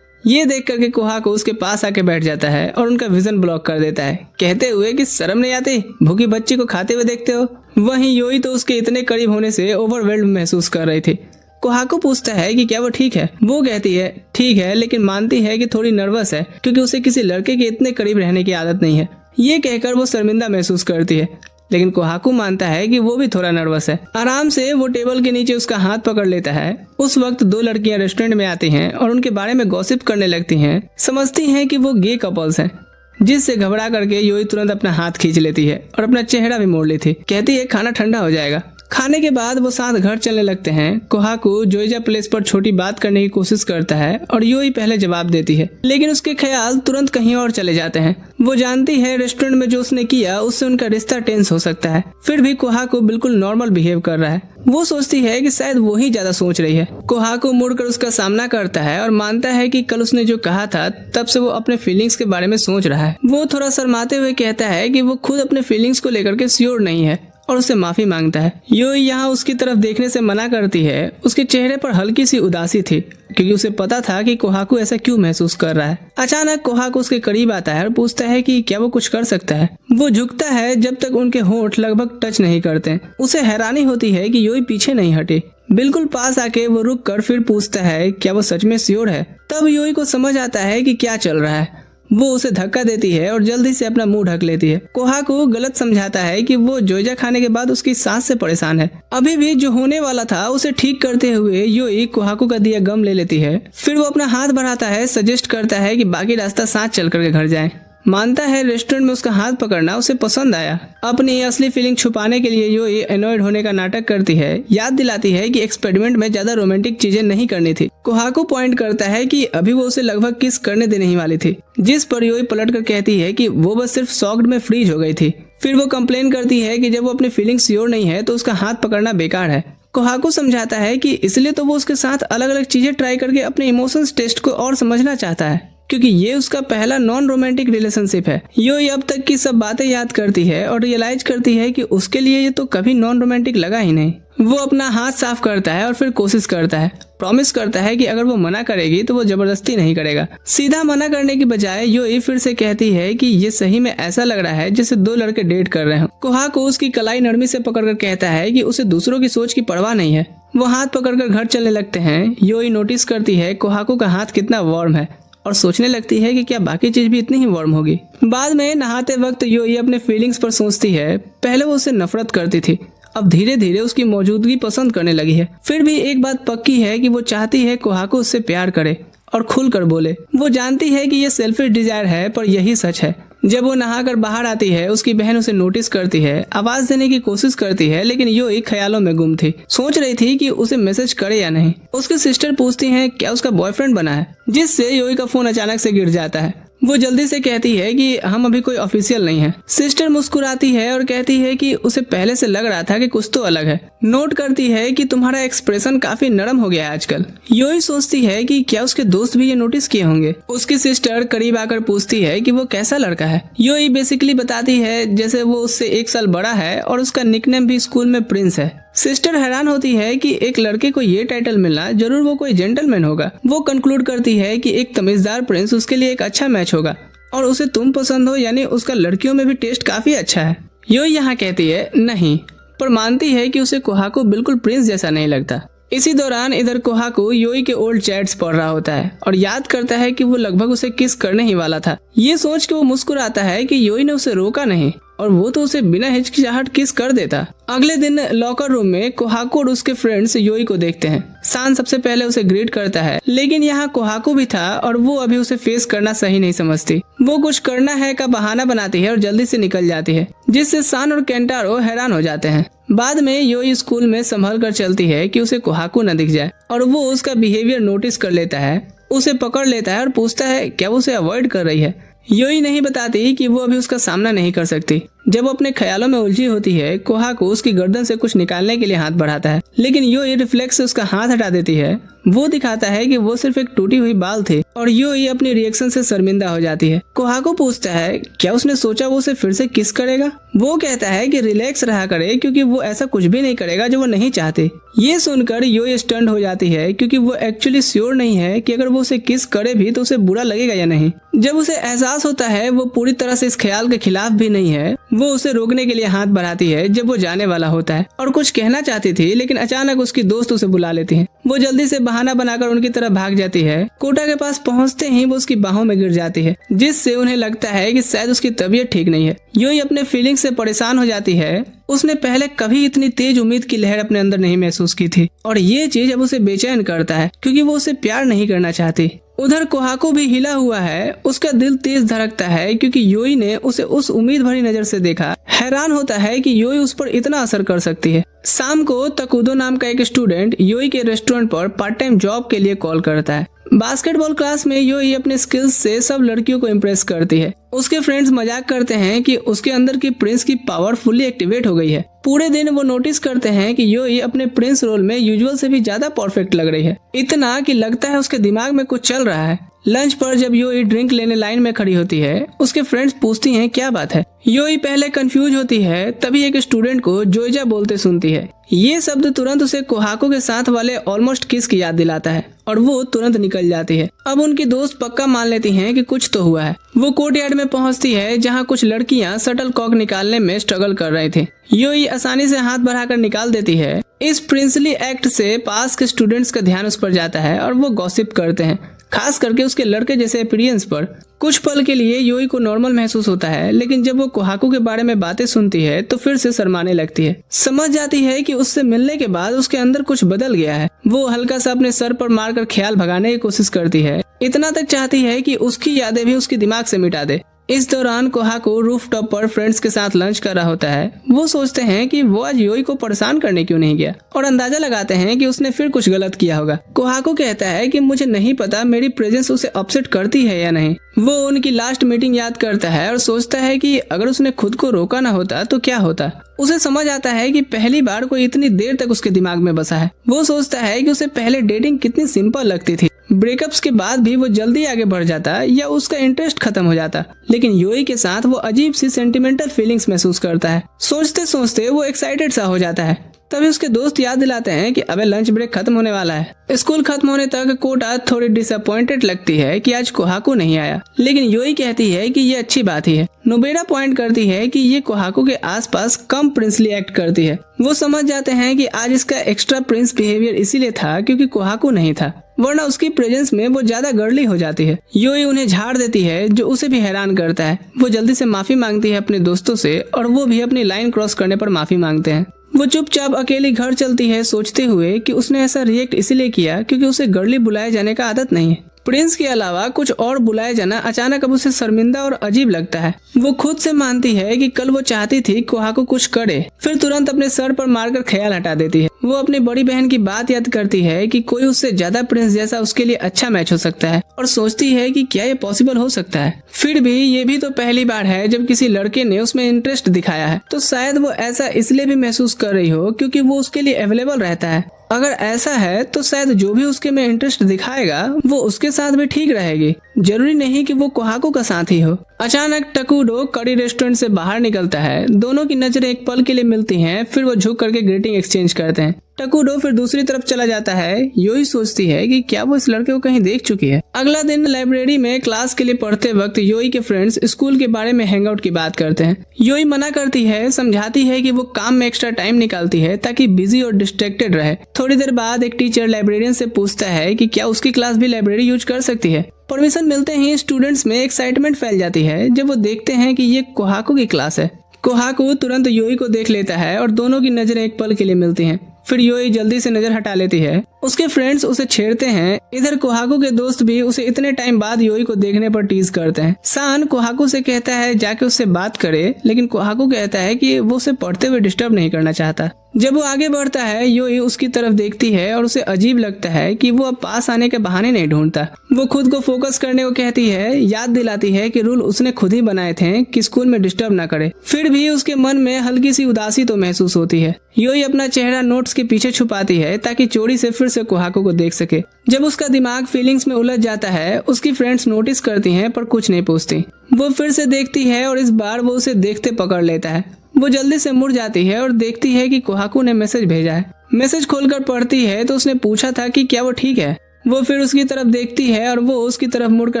ये देख करके कोहाकू उसके पास आके बैठ जाता है और उनका विजन ब्लॉक कर देता है, कहते हुए कि शर्म नहीं आती, भूखी बच्ची को खाते हुए देखते हो। वहीं योई तो उसके इतने करीब होने से ओवरवेल्ड महसूस कर रही थी। कोहाकू पूछता है कि क्या वो ठीक है। वो कहती है ठीक है, लेकिन मानती है कि थोड़ी नर्वस है क्योंकि उसे किसी लड़के के इतने करीब रहने की आदत नहीं है। ये कहकर वो शर्मिंदा महसूस करती है, लेकिन कोहाकू मानता है कि वो भी थोड़ा नर्वस है। आराम से वो टेबल के नीचे उसका हाथ पकड़ लेता है। उस वक्त 2 लड़कियां रेस्टोरेंट में आती हैं और उनके बारे में गॉसिप करने लगती हैं। समझती हैं कि वो गे कपल्स हैं, जिससे घबरा करके योई तुरंत अपना हाथ खींच लेती है और अपना चेहरा भी मोड़ लेती। कहती है खाना ठंडा हो जाएगा। खाने के बाद वो साथ घर चलने लगते हैं। कोहाकू जोइजा प्लेस पर छोटी बात करने की कोशिश करता है और योई पहले जवाब देती है, लेकिन उसके ख्याल तुरंत कहीं और चले जाते हैं। वो जानती है रेस्टोरेंट में जो उसने किया उससे उनका रिश्ता टेंस हो सकता है। फिर भी कोहाकू बिल्कुल नॉर्मल बिहेव कर रहा है। वो सोचती है कि शायद वो ही ज्यादा सोच रही है। कोहाकू मुड़कर उसका सामना करता है और मानता है कि कल उसने जो कहा था तब से वो अपने फीलिंग्स के बारे में सोच रहा है। वो थोड़ा शर्माते हुए कहता है कि वो खुद अपने फीलिंग्स को लेकर के श्योर नहीं है और उससे माफी मांगता है। योई यहाँ उसकी तरफ देखने से मना करती है। उसके चेहरे पर हल्की सी उदासी थी क्योंकि उसे पता था कि कोहाकू ऐसा क्यों महसूस कर रहा है। अचानक कोहाकू उसके करीब आता है और पूछता है कि क्या वो कुछ कर सकता है। वो झुकता है जब तक उनके होंठ लगभग टच नहीं करते। उसे हैरानी होती है कि योई पीछे नहीं हटी। बिल्कुल पास आके वो रुक कर फिर पूछता है क्या वो सच में श्योर है। तब योई को समझ आता है कि क्या चल रहा है। वो उसे धक्का देती है और जल्दी से अपना मुंह ढक लेती है। कोहाकू गलत समझाता है कि वो जोइजा खाने के बाद उसकी सांस से परेशान है। अभी भी जो होने वाला था उसे ठीक करते हुए योई कोहाकू का दिया गम ले लेती है। फिर वो अपना हाथ बढ़ाता है, सजेस्ट करता है कि बाकी रास्ता साथ चल करके घर जाएं। मानता है रेस्टोरेंट में उसका हाथ पकड़ना उसे पसंद आया। अपनी असली फीलिंग छुपाने के लिए योई एनॉयड होने का नाटक करती है। याद दिलाती है कि एक्सपेरिमेंट में ज्यादा रोमांटिक चीजें नहीं करनी थी। कोहाकू पॉइंट करता है कि अभी वो उसे लगभग किस करने देने ही वाली थी, जिस पर योई पलट कर कहती है कि वो बस सिर्फ शॉक्ड में फ्रीज हो गई थी। फिर वो कंप्लेन करती है कि जब वो अपनी फीलिंग्स श्योर नहीं है तो उसका हाथ पकड़ना बेकार है। कोहाकू समझाता है कि इसलिए तो वो उसके साथ अलग अलग चीजें ट्राई करके अपने इमोशंस टेस्ट को और समझना चाहता है, क्योंकि ये उसका पहला नॉन रोमांटिक रिलेशनशिप है। योई अब तक की सब बातें याद करती है और रियलाइज करती है कि उसके लिए ये तो कभी नॉन रोमांटिक लगा ही नहीं। वो अपना हाथ साफ करता है और फिर कोशिश करता है, प्रॉमिस करता है कि अगर वो मना करेगी तो वो जबरदस्ती नहीं करेगा। सीधा मना करने की बजाय योई फिर से कहती है कि ये सही में ऐसा लग रहा है जैसे 2 लड़के डेट कर रहे हो। कोहाकू उसकी कलाई नरमी से पकड़कर कहता है कि उसे दूसरों की सोच की परवाह नहीं है। वो हाथ पकड़कर घर चलने लगते हैं। योई नोटिस करती है कोहाकू का हाथ कितना वार्म है और सोचने लगती है कि क्या बाकी चीज भी इतनी ही वार्म होगी। बाद में नहाते वक्त योई अपने फीलिंग्स पर सोचती है। पहले वो उससे नफरत करती थी, अब धीरे धीरे उसकी मौजूदगी पसंद करने लगी है। फिर भी एक बात पक्की है कि वो चाहती है कोहाकू उससे प्यार करे और खुलकर बोले। वो जानती है कि ये सेल्फिश डिजायर है, पर यही सच है। जब वो नहाकर बाहर आती है, उसकी बहन उसे नोटिस करती है, आवाज देने की कोशिश करती है, लेकिन योई ख्यालों में गुम थी। सोच रही थी कि उसे मैसेज करे या नहीं। उसकी सिस्टर पूछती है क्या उसका बॉयफ्रेंड बना है, जिससे योई का फोन अचानक से गिर जाता है। वो जल्दी से कहती है कि हम अभी कोई ऑफिशियल नहीं है। सिस्टर मुस्कुराती है और कहती है कि उसे पहले से लग रहा था कि कुछ तो अलग है। नोट करती है कि तुम्हारा एक्सप्रेशन काफी नरम हो गया है आजकल। योई सोचती है कि क्या उसके दोस्त भी ये नोटिस किए होंगे। उसकी सिस्टर करीब आकर पूछती है कि वो कैसा लड़का है। योई बेसिकली बताती है जैसे वो उससे 1 साल बड़ा है और उसका निकनेम भी स्कूल में प्रिंस है। सिस्टर हैरान होती है कि एक लड़के को ये टाइटल मिलना, जरूर वो कोई जेंटलमैन होगा। वो कंक्लूड करती है कि एक तमीजदार प्रिंस उसके लिए एक अच्छा मैच होगा और उसे तुम पसंद हो, यानी उसका लड़कियों में भी टेस्ट काफी अच्छा है। योई यहाँ कहती है नहीं, पर मानती है कि उसे कोहाको बिल्कुल प्रिंस जैसा नहीं लगता। इसी दौरान इधर कोहाको योई के ओल्ड चैट्स पढ़ रहा होता है और याद करता है कि वो लगभग उसे किस करने ही वाला था। ये सोच के वो मुस्कुराता है कि योई ने उसे रोका नहीं और वो तो उसे बिना हिचकिचाहट किस कर देता। अगले दिन लॉकर रूम में कोहाको और उसके फ्रेंड्स योई को देखते हैं। सान सबसे पहले उसे ग्रीट करता है, लेकिन यहाँ कोहाको भी था और वो अभी उसे फेस करना सही नहीं समझती। वो कुछ करना है का बहाना बनाती है और जल्दी से निकल जाती है, जिससे सान और केंटारो हैरान हो जाते हैं। बाद में योई स्कूल में संभल कर चलती है कि उसे कोहाको न दिख जाए और वो उसका बिहेवियर नोटिस कर लेता है। उसे पकड़ लेता है और पूछता है क्या वो उसे अवॉइड कर रही है। योई नहीं बताती कि वो अभी उसका सामना नहीं कर सकती। जब वो अपने ख्यालों में उलझी होती है, कोहाको उसकी गर्दन से कुछ निकालने के लिए हाथ बढ़ाता है, लेकिन योई रिफ्लेक्स से उसका हाथ हटा देती है। वो दिखाता है कि वो सिर्फ एक टूटी हुई बाल थे और योई अपनी रिएक्शन से शर्मिंदा हो जाती है। कोहाको पूछता है क्या उसने सोचा वो उसे फिर से किस करेगा। वो कहता है कि रिलैक्स रहा करे क्योंकि वो ऐसा कुछ भी नहीं करेगा जो वो नहीं चाहते। ये सुनकर योई स्टन्ड हो जाती है क्योंकि वो एक्चुअली श्योर नहीं है कि अगर वो उसे किस करे भी तो उसे बुरा लगेगा या नहीं। जब उसे एहसास होता है वो पूरी तरह से इस ख्याल के खिलाफ भी नहीं है, वो उसे रोकने के लिए हाथ बढ़ाती है जब वो जाने वाला होता है और कुछ कहना चाहती थी, लेकिन अचानक उसकी दोस्त उसे बुला लेती है। वो जल्दी से बहाना बनाकर उनकी तरफ भाग जाती है। कोटा के पास पहुंचते ही वो उसकी बाहों में गिर जाती है, जिससे उन्हें लगता है कि शायद उसकी तबीयत ठीक नहीं है। योई अपने फीलिंग्स से परेशान हो जाती है। उसने पहले कभी इतनी तेज उम्मीद की लहर अपने अंदर नहीं महसूस की थी और ये चीज अब उसे बेचैन करता है क्योंकि वो उसे प्यार नहीं करना चाहती। उधर कोहाको भी हिला हुआ है। उसका दिल तेज धड़कता है क्योंकि योई ने उसे उस उम्मीद भरी नजर से देखा। हैरान होता है कि योई उस पर इतना असर कर सकती है। शाम को तकुदो नाम का एक स्टूडेंट योई के रेस्टोरेंट पर पार्ट टाइम जॉब के लिए कॉल करता है। बास्केटबॉल क्लास में योई अपने स्किल्स से सब लड़कियों को इम्प्रेस करती है। उसके फ्रेंड्स मजाक करते हैं कि उसके अंदर की प्रिंस की पावर फुल्ली एक्टिवेट हो गई है। पूरे दिन वो नोटिस करते हैं कि योई अपने प्रिंस रोल में यूजुअल से भी ज्यादा परफेक्ट लग रही है, इतना कि लगता है उसके दिमाग में कुछ चल रहा है। लंच पर जब योई ड्रिंक लेने लाइन में खड़ी होती है, उसके फ्रेंड्स पूछती हैं क्या बात है। योई पहले कंफ्यूज होती है, तभी एक स्टूडेंट को जोइजा बोलते सुनती है। ये शब्द तुरंत उसे कोहाको के साथ वाले ऑलमोस्ट किस की याद दिलाता है और वो तुरंत निकल जाती है। अब उनकी दोस्त पक्का मान लेती हैं कि कुछ तो हुआ है। वो कोर्टयार्ड में पहुंचती है जहां कुछ लड़कियां शटल कॉक निकालने में स्ट्रगल कर रही थी। योई आसानी से हाथ बढ़ाकर निकाल देती है। इस प्रिंसली एक्ट से पास के स्टूडेंट्स का ध्यान उस पर जाता है और वो गॉसिप करते हैं, खास करके उसके लड़के जैसे अपीयरेंस पर। कुछ पल के लिए योई को नॉर्मल महसूस होता है, लेकिन जब वो कोहाको के बारे में बातें सुनती है तो फिर से शर्माने लगती है। समझ जाती है कि उससे मिलने के बाद उसके अंदर कुछ बदल गया है। वो हल्का सा अपने सर पर मारकर ख्याल भगाने की कोशिश करती है। इतना तक चाहती है कि उसकी यादें भी उसके दिमाग से मिटा दे। इस दौरान कोहाको रूफटॉप पर फ्रेंड्स के साथ लंच कर रहा होता है। वो सोचते हैं कि वो आज योई को परेशान करने क्यों नहीं गया और अंदाजा लगाते हैं कि उसने फिर कुछ गलत किया होगा। कोहाको कहता है कि मुझे नहीं पता मेरी प्रेजेंस उसे अपसेट करती है या नहीं। वो उनकी लास्ट मीटिंग याद करता है और सोचता है कि अगर उसने खुद को रोका ना होता तो क्या होता। उसे समझ आता है कि पहली बार कोई इतनी देर तक उसके दिमाग में बसा है। वो सोचता है कि उसे पहले डेटिंग कितनी सिंपल लगती थी, ब्रेकअप्स के बाद भी वो जल्दी आगे बढ़ जाता या उसका इंटरेस्ट खत्म हो जाता, लेकिन योई के साथ वो अजीब सी सेंटिमेंटल फीलिंग्स महसूस करता है। सोचते सोचते वो एक्साइटेड सा हो जाता है। तभी उसके दोस्त याद दिलाते हैं कि अबे लंच ब्रेक खत्म होने वाला है। स्कूल खत्म होने तक कोटा थोड़ी डिसअपॉइंटेड लगती है कि आज कोहाको नहीं आया, लेकिन योई कहती है कि ये अच्छी बात ही है। नोबेरा पॉइंट करती है कि ये कोहाको के आसपास कम प्रिंसली एक्ट करती है। वो समझ जाते हैं कि आज इसका एक्स्ट्रा प्रिंस बिहेवियर इसीलिए था क्योंकि कोहाको नहीं था, वरना उसकी प्रेजेंस में वो ज्यादा गर्ली हो जाती है। योई उन्हें झाड़ देती है जो उसे भी हैरान करता है। वो जल्दी से माफी मांगती है अपने दोस्तों से और वो भी अपनी लाइन क्रॉस करने पर माफी मांगते हैं। वो चुपचाप अकेली घर चलती है, सोचते हुए कि उसने ऐसा रिएक्ट इसीलिए किया क्योंकि उसे गर्ली बुलाए जाने का आदत नहीं है। प्रिंस के अलावा कुछ और बुलाए जाना अचानक अब उसे शर्मिंदा और अजीब लगता है। वो खुद से मानती है कि कल वो चाहती थी कोहाको कुछ करे, फिर तुरंत अपने सर पर मारकर ख्याल हटा देती है। वो अपनी बड़ी बहन की बात याद करती है कि कोई उससे ज्यादा प्रिंस जैसा उसके लिए अच्छा मैच हो सकता है और सोचती है कि क्या ये पॉसिबल हो सकता है। फिर भी ये भी तो पहली बार है जब किसी लड़के ने उसमें इंटरेस्ट दिखाया है, तो शायद वो ऐसा इसलिए भी महसूस कर रही हो क्योंकि वो उसके लिए अवेलेबल रहता है। अगर ऐसा है तो शायद जो भी उसके में इंटरेस्ट दिखाएगा वो उसके साथ भी ठीक रहेगी, जरूरी नहीं कि वो कोहाको का साथी हो। अचानक टकुडो करी रेस्टोरेंट से बाहर निकलता है। दोनों की नजरें एक पल के लिए मिलती हैं, फिर वो झुक करके ग्रीटिंग एक्सचेंज करते हैं। टकुडो फिर दूसरी तरफ चला जाता है। योई सोचती है कि क्या वो इस लड़के को कहीं देख चुकी है। अगला दिन लाइब्रेरी में क्लास के लिए पढ़ते वक्त योई के फ्रेंड्स स्कूल के बारे में हैंगआउट की बात करते हैं। योई मना करती है, समझाती है कि वो काम में एक्स्ट्रा टाइम निकालती है ताकि बिजी और डिस्ट्रैक्टेड रहे। थोड़ी देर बाद एक टीचर लाइब्रेरियन से पूछता है कि क्या उसकी क्लास भी लाइब्रेरी यूज कर सकती है। परमिशन मिलते ही स्टूडेंट्स में एक्साइटमेंट फैल जाती है जब वो देखते हैं कि ये कोहाको की क्लास है। कोहाको तुरंत योई को देख लेता है और दोनों की नजरें एक पल के लिए मिलती हैं। फिर योई जल्दी से नजर हटा लेती है। उसके फ्रेंड्स उसे छेड़ते हैं। इधर कोहाको के दोस्त भी उसे इतने टाइम बाद योई को देखने पर टीज करते हैं। सान कोहाको से कहता है जाके उससे बात करे, लेकिन कोहाको कहता है कि वो उसे पढ़ते हुए डिस्टर्ब नहीं करना चाहता। जब वो आगे बढ़ता है योई उसकी तरफ देखती है और उसे अजीब लगता है कि वो अब पास आने के बहाने नहीं ढूंढता। वो खुद को फोकस करने को कहती है, याद दिलाती है कि रूल उसने खुद ही बनाए थे कि स्कूल में डिस्टर्ब ना करे। फिर भी उसके मन में हल्की सी उदासी तो महसूस होती है। योई अपना चेहरा नोट्स के पीछे छुपाती है ताकि चोरी से फिर से कोहाको को देख सके। जब उसका दिमाग फीलिंग्स में उलझ जाता है, उसकी फ्रेंड्स नोटिस करती हैं पर कुछ नहीं पूछती। वो फिर से देखती है और इस बार वो उसे देखते पकड़ लेता है। वो जल्दी से मुड़ जाती है और देखती है कि कोहाको ने मैसेज भेजा है। मैसेज खोलकर पढ़ती है तो उसने पूछा था कि क्या वो ठीक है। वो फिर उसकी तरफ देखती है और वो उसकी तरफ मुड़कर